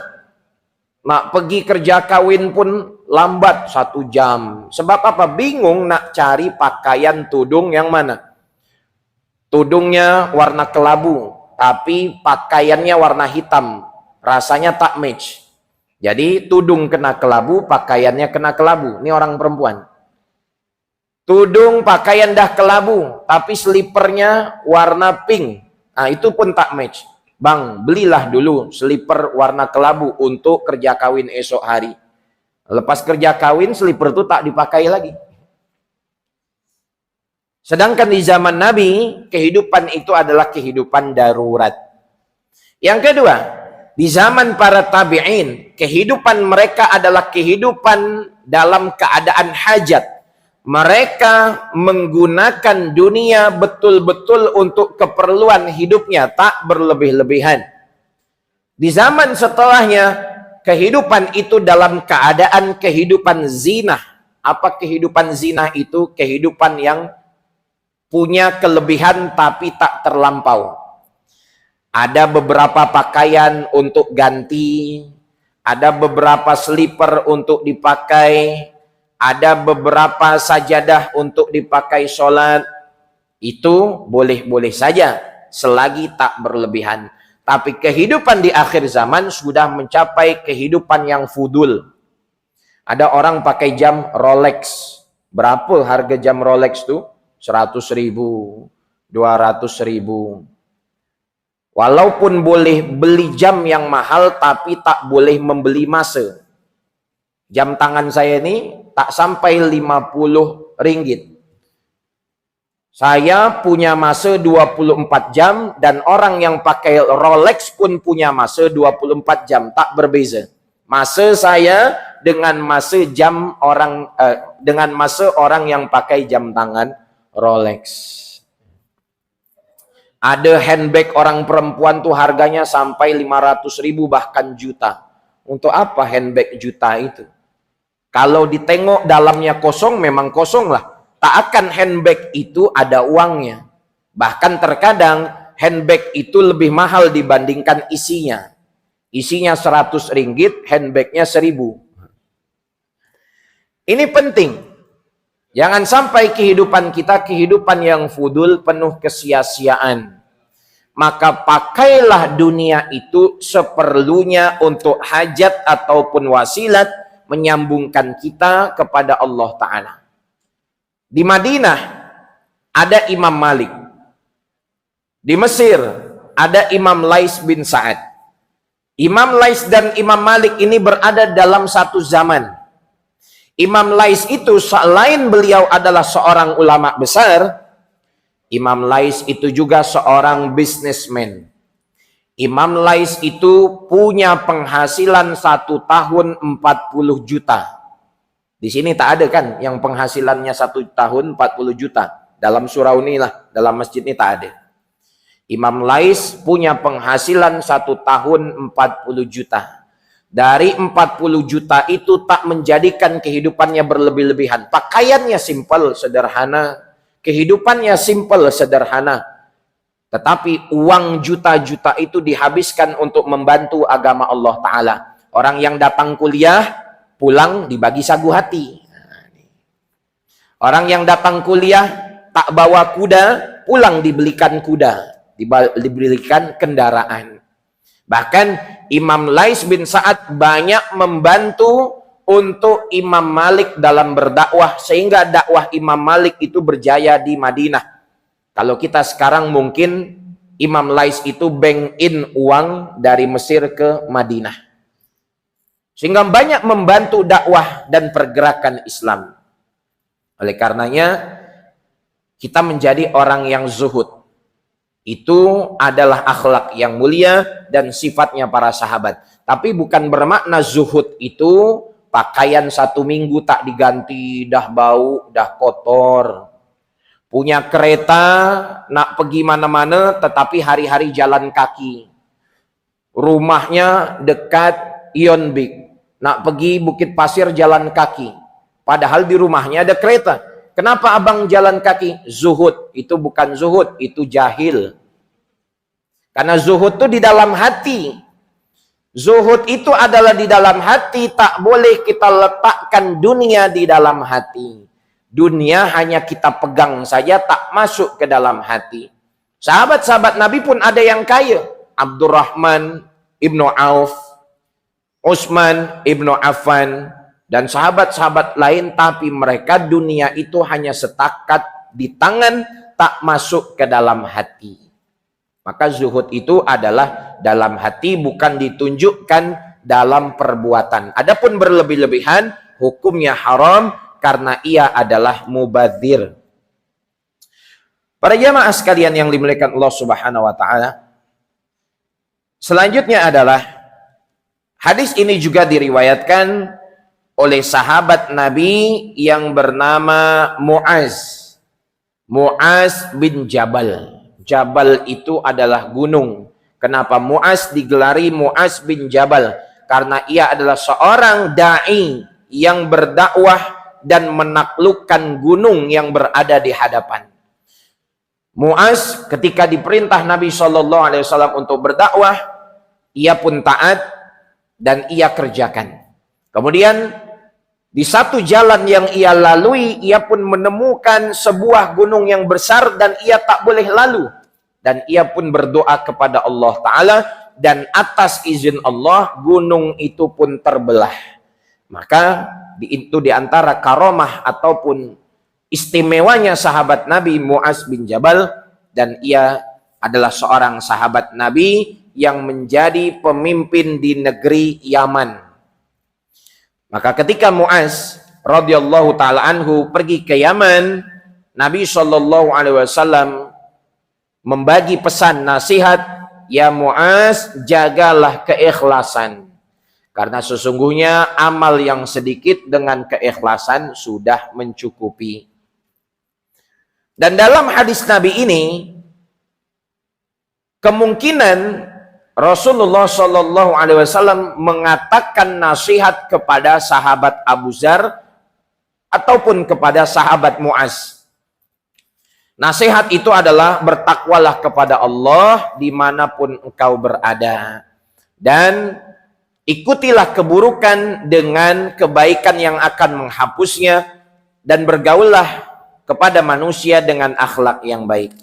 Nak pergi kerja kawin pun lambat 1 jam. Sebab apa? Bingung nak cari pakaian tudung yang mana. Tudungnya warna kelabu, tapi pakaiannya warna hitam. Rasanya tak match. Jadi tudung kena kelabu, pakaiannya kena kelabu. Ini orang perempuan. Tudung pakaian dah kelabu, tapi slipernya warna pink. Nah, itu pun tak match. Bang, belilah dulu slipper warna kelabu untuk kerja kawin esok hari. Lepas kerja kawin, slipper itu tak dipakai lagi. Sedangkan di zaman Nabi, kehidupan itu adalah kehidupan darurat. Yang kedua, di zaman para tabi'in, kehidupan mereka adalah kehidupan dalam keadaan hajat. Mereka menggunakan dunia betul-betul untuk keperluan hidupnya, tak berlebih-lebihan. Di zaman setelahnya, kehidupan itu dalam keadaan kehidupan zinah. Apa kehidupan zinah itu? Kehidupan yang punya kelebihan tapi tak terlampau. Ada beberapa pakaian untuk ganti, ada beberapa slipper untuk dipakai, ada beberapa sajadah untuk dipakai sholat, itu boleh-boleh saja selagi tak berlebihan. Tapi kehidupan di akhir zaman sudah mencapai kehidupan yang fudul. Ada orang pakai jam Rolex. Berapa harga jam Rolex tuh? 100.000, 200.000. Walaupun boleh beli jam yang mahal, tapi tak boleh membeli masa. Jam tangan saya ini tak sampai 50 ringgit. Saya punya masa 24 jam dan orang yang pakai Rolex pun punya masa 24 jam, tak berbeza. Masa saya dengan masa jam orang dengan masa orang yang pakai jam tangan Rolex. Ada handbag orang perempuan tuh harganya sampai 500.000 bahkan juta. Untuk apa handbag juta itu? Kalau ditengok dalamnya kosong, memang kosong lah. Tak akan handbag itu ada uangnya. Bahkan terkadang handbag itu lebih mahal dibandingkan isinya. Isinya 100 ringgit, handbagnya 1.000. Ini penting. Jangan sampai kehidupan kita kehidupan yang fudul, penuh kesia-siaan. Maka pakailah dunia itu seperlunya untuk hajat ataupun wasilat menyambungkan kita kepada Allah Ta'ala. Di Madinah ada Imam Malik. Di Mesir ada Imam Lais bin Sa'ad. Imam Lais dan Imam Malik ini berada dalam satu zaman. Imam Lais itu selain beliau adalah seorang ulama besar, Imam Lais itu juga seorang businessman. Imam Lais itu punya penghasilan 1 tahun 40 juta. Di sini tak ada kan yang penghasilannya 1 tahun 40 juta. Dalam surau ini lah, dalam masjid ini tak ada. Imam Lais punya penghasilan 1 tahun 40 juta. Dari 40 juta itu tak menjadikan kehidupannya berlebih-lebihan. Pakaiannya simpel, sederhana. Kehidupannya simpel, sederhana. Tetapi uang juta-juta itu dihabiskan untuk membantu agama Allah Ta'ala. Orang yang datang kuliah, pulang dibagi sagu hati. Orang yang datang kuliah, tak bawa kuda, pulang dibelikan kuda. Dibelikan kendaraan. Bahkan Imam Lais bin Sa'ad banyak membantu untuk Imam Malik dalam berdakwah, sehingga dakwah Imam Malik itu berjaya di Madinah. Kalau kita sekarang mungkin Imam Lais itu bank in uang dari Mesir ke Madinah. Sehingga banyak membantu dakwah dan pergerakan Islam. Oleh karenanya kita menjadi orang yang zuhud. Itu adalah akhlak yang mulia dan sifatnya para sahabat. Tapi bukan bermakna zuhud itu pakaian 1 minggu tak diganti, dah bau, dah kotor. Punya kereta, nak pergi mana-mana, tetapi hari-hari jalan kaki. Rumahnya dekat Ionbik, nak pergi Bukit Pasir jalan kaki. Padahal di rumahnya ada kereta. Kenapa abang jalan kaki? Zuhud. Itu bukan zuhud, itu jahil. Karena zuhud itu di dalam hati. Zuhud itu adalah di dalam hati. Tak boleh kita letakkan dunia di dalam hati. Dunia hanya kita pegang saja, tak masuk ke dalam hati. Sahabat-sahabat Nabi pun ada yang kaya. Abdurrahman ibnu Auf, Utsman ibnu Affan, dan sahabat-sahabat lain, tapi mereka dunia itu hanya setakat di tangan, tak masuk ke dalam hati. Maka zuhud itu adalah dalam hati, bukan ditunjukkan dalam perbuatan. Adapun berlebih-lebihan, hukumnya haram karena ia adalah mubadzir. Para jamaah sekalian yang dimuliakan Allah Subhanahu wa taala. Selanjutnya adalah hadis ini juga diriwayatkan oleh sahabat Nabi yang bernama Muaz. Muaz bin Jabal. Jabal itu adalah gunung. Kenapa Muaz digelari Muaz bin Jabal? Karena ia adalah seorang da'i yang berdakwah dan menaklukkan gunung yang berada di hadapan. Muaz ketika diperintah Nabi SAW untuk berdakwah, ia pun taat dan ia kerjakan. Kemudian Di satu jalan yang ia lalui, ia pun menemukan sebuah gunung yang besar dan ia tak boleh lalu. Dan ia pun berdoa kepada Allah Ta'ala, dan atas izin Allah, gunung itu pun terbelah. Maka itu diantara karomah ataupun istimewanya sahabat Nabi Mu'az bin Jabal, dan ia adalah seorang sahabat Nabi yang menjadi pemimpin di negeri Yaman. Maka ketika Mu'az radhiyallahu taala anhu pergi ke Yaman, Nabi Shallallahu alaihi wasallam membagi pesan nasihat, ya Mu'az, jagalah keikhlasan. Karena sesungguhnya amal yang sedikit dengan keikhlasan sudah mencukupi. Dan dalam hadis Nabi ini, kemungkinan Rasulullah Shallallahu Alaihi Wasallam mengatakan nasihat kepada sahabat Abu Dzar ataupun kepada sahabat Mu'az. Nasihat itu adalah bertakwalah kepada Allah dimanapun engkau berada, dan ikutilah keburukan dengan kebaikan yang akan menghapusnya, dan bergaullah kepada manusia dengan akhlak yang baik.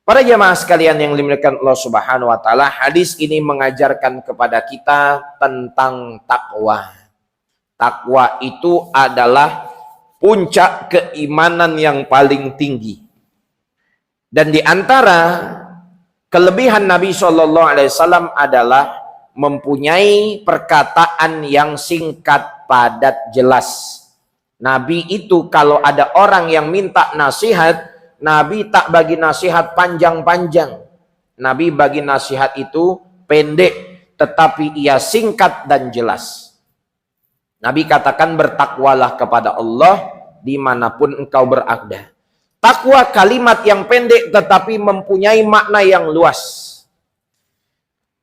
Para jamaah sekalian yang dimuliakan Allah Subhanahu wa taala, hadis ini mengajarkan kepada kita tentang takwa. Takwa itu adalah puncak keimanan yang paling tinggi. Dan di antara kelebihan Nabi Shallallahu alaihi wasallam adalah mempunyai perkataan yang singkat, padat, jelas. Nabi itu kalau ada orang yang minta nasihat, Nabi tak bagi nasihat panjang-panjang. Nabi bagi nasihat itu pendek, tetapi ia singkat dan jelas. Nabi katakan, bertakwalah kepada Allah dimanapun engkau berada. Takwa kalimat yang pendek tetapi mempunyai makna yang luas.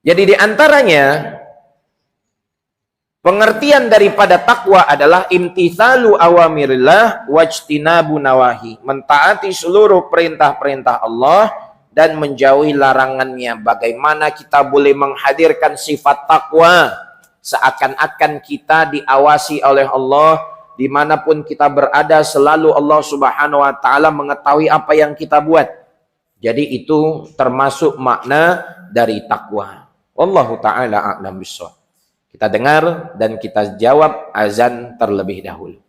Jadi di antaranya, pengertian daripada takwa adalah imtithalu awamirillah wajtinabu nawahi. Mentaati seluruh perintah-perintah Allah dan menjauhi larangannya. Bagaimana kita boleh menghadirkan sifat takwa? Seakan-akan kita diawasi oleh Allah. Dimanapun kita berada, selalu Allah Subhanahu wa ta'ala mengetahui apa yang kita buat. Jadi itu termasuk makna dari takwa. Wallahu ta'ala a'lam bishawab. Kita dengar dan kita jawab azan terlebih dahulu.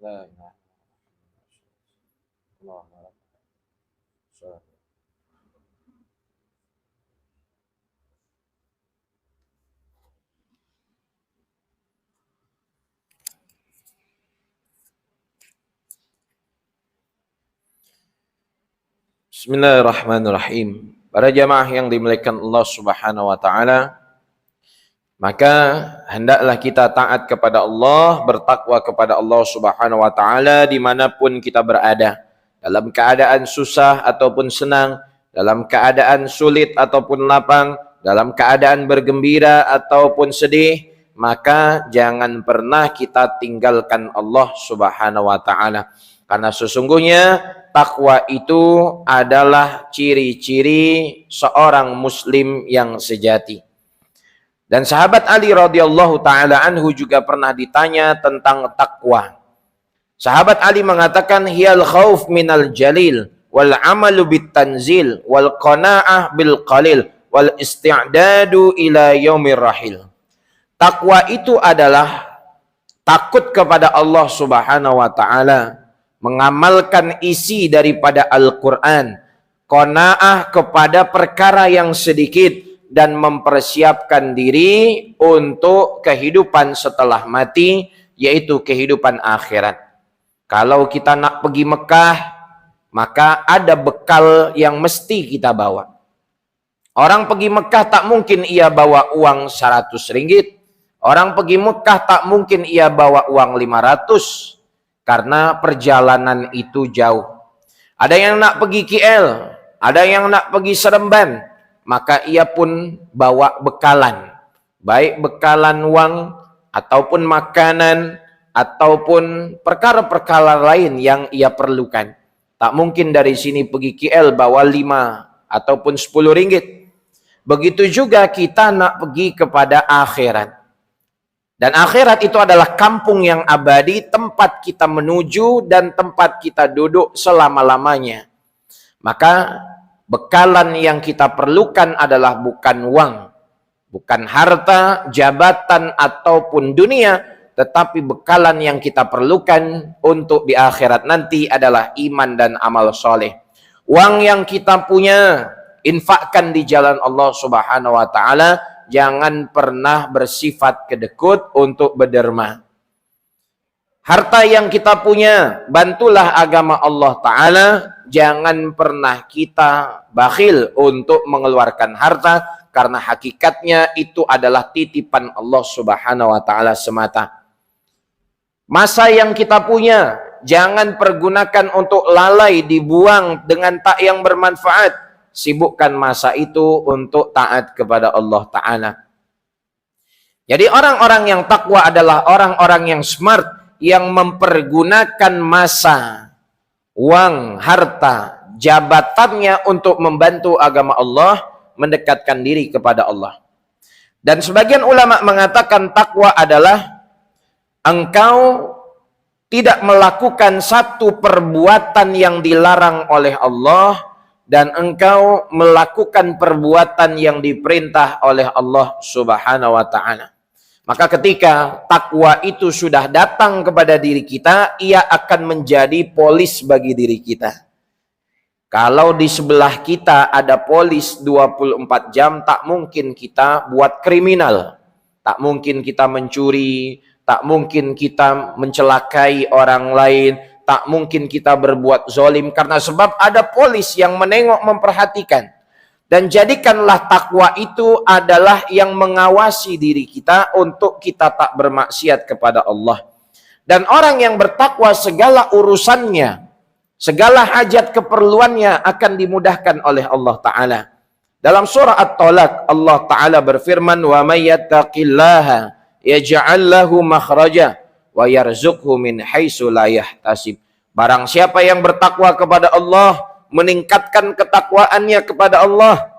La ilaha illallah. Bismillahirrahmanirrahim. Para jamaah yang dimuliakan Allah Subhanahu wa taala, maka hendaklah kita taat kepada Allah, bertakwa kepada Allah Subhanahu wa taala dimanapun kita berada, dalam keadaan susah ataupun senang, dalam keadaan sulit ataupun lapang, dalam keadaan bergembira ataupun sedih, maka jangan pernah kita tinggalkan Allah Subhanahu wa taala. Karena sesungguhnya takwa itu adalah ciri-ciri seorang muslim yang sejati. Dan sahabat Ali radhiyallahu taala anhu juga pernah ditanya tentang takwa. Sahabat Ali mengatakan, hiyal khauf minal jalil wal amalu bit tanzil wal qanaah bil qalil wal isti'dadu ila yaumir rahil. Takwa itu adalah takut kepada Allah Subhanahu wa taala, mengamalkan isi daripada Al-Quran, qanaah kepada perkara yang sedikit, dan mempersiapkan diri untuk kehidupan setelah mati, yaitu kehidupan akhirat. Kalau kita nak pergi Mekah, maka ada bekal yang mesti kita bawa. Orang pergi Mekah tak mungkin ia bawa uang 100 ringgit. Orang pergi Mekah tak mungkin ia bawa uang 500. Karena perjalanan itu jauh. Ada yang nak pergi KL, ada yang nak pergi Seremban, maka ia pun bawa bekalan. Baik bekalan uang, ataupun makanan, ataupun perkara-perkara lain yang ia perlukan. Tak mungkin dari sini pergi KL bawa 5 ataupun 10 ringgit. Begitu juga kita nak pergi kepada akhirat. Dan akhirat itu adalah kampung yang abadi, tempat kita menuju dan tempat kita duduk selama-lamanya. Maka bekalan yang kita perlukan adalah bukan uang, bukan harta, jabatan, ataupun dunia, tetapi bekalan yang kita perlukan untuk di akhirat nanti adalah iman dan amal soleh. Uang yang kita punya, infakkan di jalan Allah Subhanahu wa taala. Jangan pernah bersifat kedekut untuk berderma. Harta yang kita punya, bantulah agama Allah Ta'ala. Jangan pernah kita bakhil untuk mengeluarkan harta, karena hakikatnya itu adalah titipan Allah Subhanahu wa Ta'ala semata. Masa yang kita punya, jangan pergunakan untuk lalai, dibuang dengan tak yang bermanfaat. Sibukkan masa itu untuk taat kepada Allah Ta'ala. Jadi orang-orang yang takwa adalah orang-orang yang smart, yang mempergunakan masa, uang, harta, jabatannya untuk membantu agama Allah, mendekatkan diri kepada Allah. Dan sebagian ulama mengatakan takwa adalah engkau tidak melakukan satu perbuatan yang dilarang oleh Allah, dan engkau melakukan perbuatan yang diperintah oleh Allah Subhanahu wa taala. Maka ketika takwa itu sudah datang kepada diri kita, ia akan menjadi polis bagi diri kita. Kalau di sebelah kita ada polis 24 jam, tak mungkin kita buat kriminal. Tak mungkin kita mencuri, tak mungkin kita mencelakai orang lain, tak mungkin kita berbuat zalim, karena sebab ada polis yang menengok, memperhatikan. Dan jadikanlah takwa itu adalah yang mengawasi diri kita untuk kita tak bermaksiat kepada Allah. Dan orang yang bertakwa, segala urusannya, segala hajat keperluannya akan dimudahkan oleh Allah Ta'ala. Dalam surah At-Talaq, Allah Ta'ala berfirman, wa may yattaqillaha yaj'al lahu makhraja wa yarzuqhu min haitsu la yahtasib. Barang siapa yang bertakwa kepada Allah, meningkatkan ketakwaannya kepada Allah,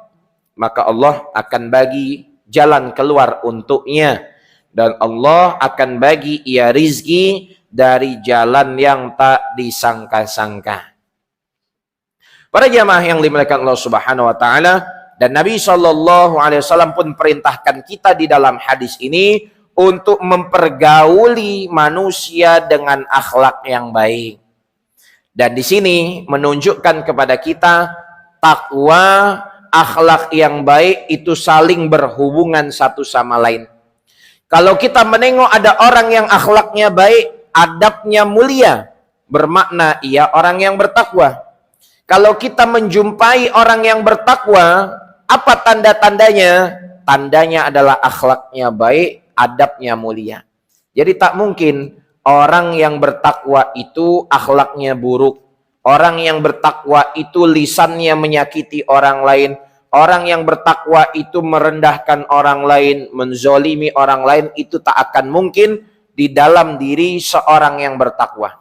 maka Allah akan bagi jalan keluar untuknya, dan Allah akan bagi ia rizki dari jalan yang tak disangka-sangka. Para jamaah yang dimuliakan Allah Subhanahu wa taala, dan Nabi SAW pun perintahkan kita di dalam hadis ini untuk mempergauli manusia dengan akhlak yang baik. Dan di sini menunjukkan kepada kita takwa, akhlak yang baik itu saling berhubungan satu sama lain. Kalau kita menengok ada orang yang akhlaknya baik, adabnya mulia, bermakna ia orang yang bertakwa. Kalau kita menjumpai orang yang bertakwa, apa tanda-tandanya? Tandanya adalah akhlaknya baik, adabnya mulia. Jadi tak mungkin orang yang bertakwa itu akhlaknya buruk. Orang yang bertakwa itu lisannya menyakiti orang lain. Orang yang bertakwa itu merendahkan orang lain, menzolimi orang lain, itu tak akan mungkin di dalam diri seorang yang bertakwa.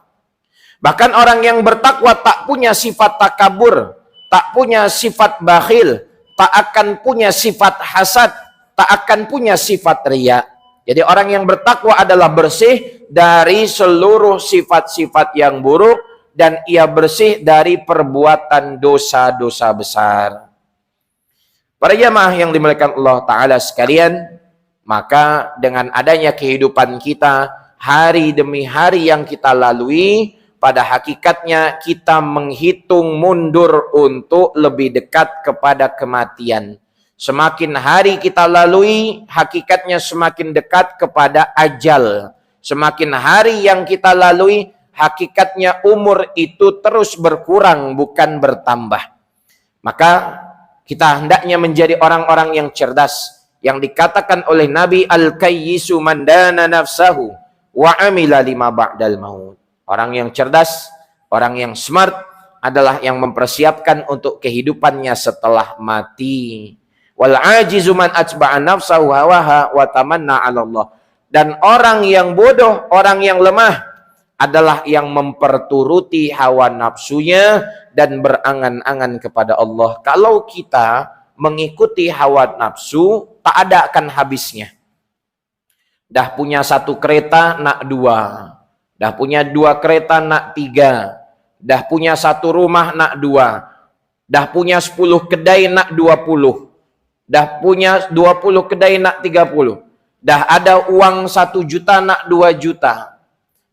Bahkan orang yang bertakwa tak punya sifat takabur, tak punya sifat bakhil, tak akan punya sifat hasad, tak akan punya sifat riya. Jadi orang yang bertakwa adalah bersih dari seluruh sifat-sifat yang buruk dan ia bersih dari perbuatan dosa-dosa besar. Para jamaah yang dimuliakan Allah Ta'ala sekalian, maka dengan adanya kehidupan kita, hari demi hari yang kita lalui, pada hakikatnya kita menghitung mundur untuk lebih dekat kepada kematian. Semakin hari kita lalui, hakikatnya semakin dekat kepada ajal. Semakin hari yang kita lalui, hakikatnya umur itu terus berkurang, bukan bertambah. Maka kita hendaknya menjadi orang-orang yang cerdas. Yang dikatakan oleh Nabi, Al-Kayyisu man dana nafsahu wa amila lima ba'dal maut. Orang yang cerdas, orang yang smart adalah yang mempersiapkan untuk kehidupannya setelah mati. Wal ajizu man atba'a nafsahu hawaha wa tamanna 'ala Allah. Dan orang yang bodoh, orang yang lemah adalah yang memperturuti hawa nafsunya dan berangan-angan kepada Allah. Kalau kita mengikuti hawa nafsu, tak ada akan habisnya. Dah punya satu kereta, nak dua. Dah punya dua kereta, nak tiga. Dah punya satu rumah, nak dua. Dah punya 10 kedai, nak 20. Dah punya 20 kedai, nak 30. Dah ada uang 1 juta, nak 2 juta.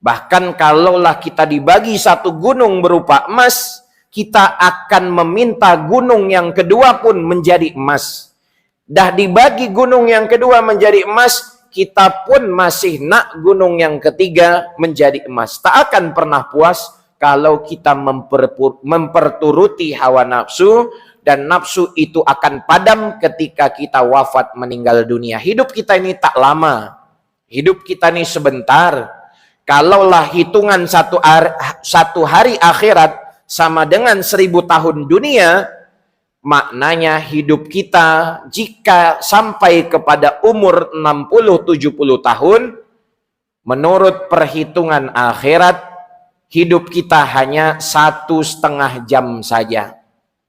Bahkan kalaulah kita dibagi satu gunung berupa emas, kita akan meminta gunung yang kedua pun menjadi emas. Dah dibagi gunung yang kedua menjadi emas, kita pun masih nak gunung yang ketiga menjadi emas. Tak akan pernah puas kalau kita memperturuti hawa nafsu, dan nafsu itu akan padam ketika kita wafat meninggal dunia. Hidup kita ini tak lama. Hidup kita ini sebentar. Kalaulah hitungan satu hari akhirat sama dengan 1000 tahun dunia, maknanya hidup kita jika sampai kepada umur 60-70 tahun, menurut perhitungan akhirat, hidup kita hanya 1,5 jam saja.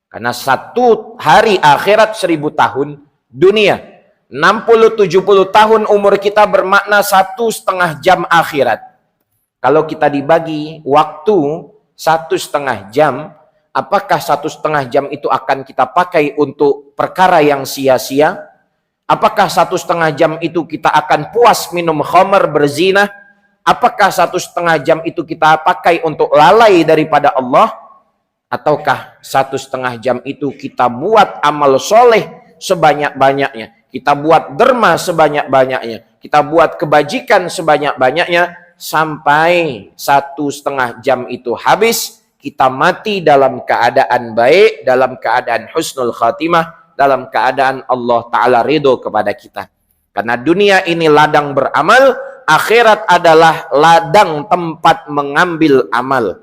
Karena satu hari akhirat 1000 tahun dunia. 60-70 tahun umur kita bermakna 1,5 jam akhirat. Kalau kita dibagi waktu 1,5 jam, apakah 1,5 jam itu akan kita pakai untuk perkara yang sia-sia? Apakah 1,5 jam itu kita akan puas minum khamar berzina? Apakah 1,5 jam itu kita pakai untuk lalai daripada Allah? Ataukah 1,5 jam itu kita buat amal soleh sebanyak-banyaknya? Kita buat derma sebanyak-banyaknya? Kita buat kebajikan sebanyak-banyaknya? Sampai 1,5 jam itu habis, kita mati dalam keadaan baik, dalam keadaan husnul khatimah, dalam keadaan Allah Ta'ala ridho kepada kita. Karena dunia ini ladang beramal, akhirat adalah ladang tempat mengambil amal.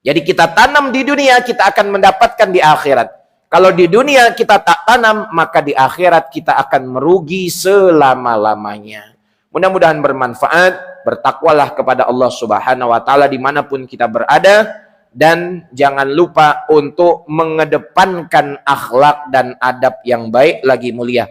Jadi kita tanam di dunia, kita akan mendapatkan di akhirat. Kalau di dunia kita tak tanam, maka di akhirat kita akan merugi selama-lamanya. Mudah-mudahan bermanfaat. Bertakwalah kepada Allah Subhanahu wa Ta'ala dimanapun kita berada. Dan jangan lupa untuk mengedepankan akhlak dan adab yang baik lagi mulia.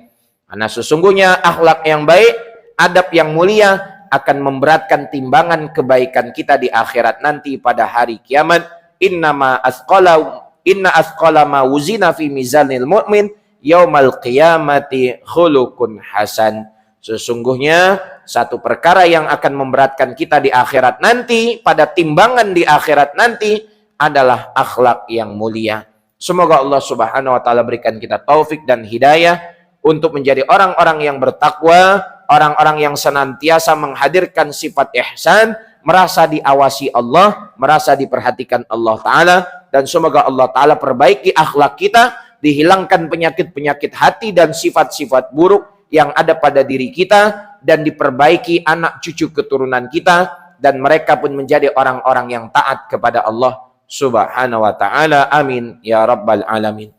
Karena sesungguhnya akhlak yang baik, adab yang mulia akan memberatkan timbangan kebaikan kita di akhirat nanti pada hari kiamat. Inna asqala ma wuzina fi mizanil mu'min yaumal qiyamati khuluqun hasan. Sesungguhnya satu perkara yang akan memberatkan kita di akhirat nanti, pada timbangan di akhirat nanti, adalah akhlak yang mulia. Semoga Allah Subhanahu wa taala berikan kita taufik dan hidayah untuk menjadi orang-orang yang bertakwa, orang-orang yang senantiasa menghadirkan sifat ihsan, merasa diawasi Allah, merasa diperhatikan Allah Ta'ala, dan semoga Allah Ta'ala perbaiki akhlak kita, dihilangkan penyakit-penyakit hati dan sifat-sifat buruk yang ada pada diri kita, dan diperbaiki anak cucu keturunan kita, dan mereka pun menjadi orang-orang yang taat kepada Allah Subhanahu wa Ta'ala. Amin ya rabbal alamin.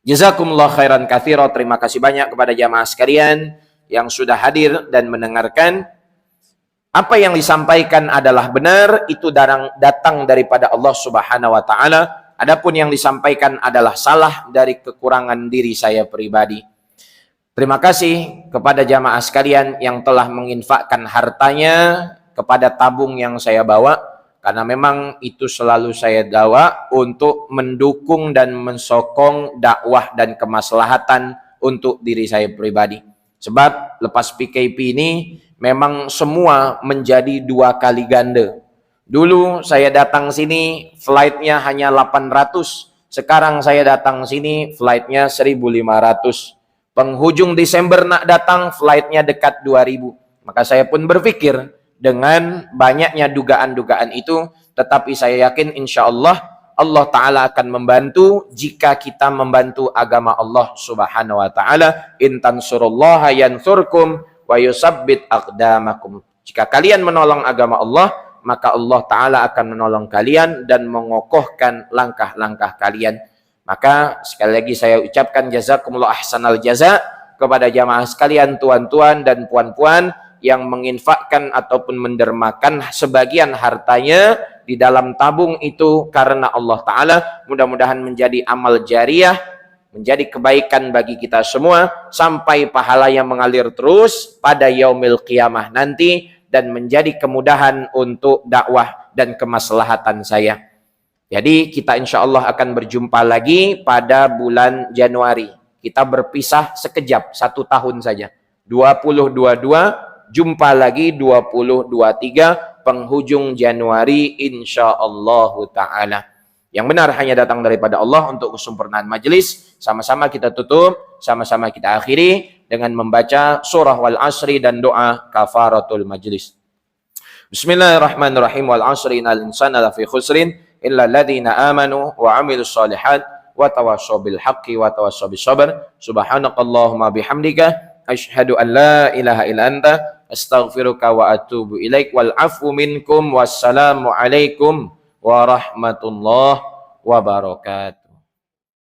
Jazakumullah khairan katsira. Terima kasih banyak kepada jamaah sekalian yang sudah hadir dan mendengarkan. Apa yang disampaikan adalah benar, itu datang daripada Allah Subhanahu wa Ta'ala. Adapun yang disampaikan adalah salah dari kekurangan diri saya pribadi. Terima kasih kepada jamaah sekalian yang telah menginfakkan hartanya kepada tabung yang saya bawa, karena memang itu selalu saya bawa untuk mendukung dan mensokong dakwah dan kemaslahatan untuk diri saya pribadi. Sebab lepas PKP ini memang semua menjadi 2 kali ganda. Dulu saya datang sini flightnya hanya 800, sekarang saya datang sini flightnya 1.500. Penghujung Desember nak datang flightnya dekat 2.000. Maka saya pun berpikir, dengan banyaknya dugaan-dugaan itu, tetapi saya yakin insya Allah Allah Ta'ala akan membantu jika kita membantu agama Allah Subhanahu wa Ta'ala. In tansurullaha yansurkum wa yusabbit aqdamakum. Jika kalian menolong agama Allah, maka Allah Ta'ala akan menolong kalian dan mengokohkan langkah-langkah kalian. Maka sekali lagi saya ucapkan jazakumullah ahsanal jaza kepada jamaah sekalian, tuan-tuan dan puan-puan yang menginfakkan ataupun mendermakan sebagian hartanya di dalam tabung itu karena Allah Ta'ala. Mudah-mudahan menjadi amal jariah, menjadi kebaikan bagi kita semua, sampai pahala yang mengalir terus pada yaumil qiyamah nanti, dan menjadi kemudahan untuk dakwah dan kemaslahatan saya. Jadi kita insya Allah akan berjumpa lagi pada bulan Januari. Kita berpisah sekejap, 1 tahun saja. 2022 jumpa lagi 2023 penghujung Januari insyaallah ta'ala. Yang benar hanya datang daripada Allah. Untuk kesempurnaan majelis, sama-sama kita tutup, sama-sama kita akhiri dengan membaca surah wal asri dan doa kafaratul majlis. Bismillahirrahmanirrahim. Wal asri innal insana lafi khusrin illa alladziina amanu wa 'amilus shalihat wa tawassaw bil haqqi wa tawassaw bis sabr. Subhanakallahumma bihamdika asyhadu an la ilaha illa anta astaghfiruka wa atubu ilaik. Wal afu minkum. Wassalamu alaikum warahmatullahi wabarakatuh.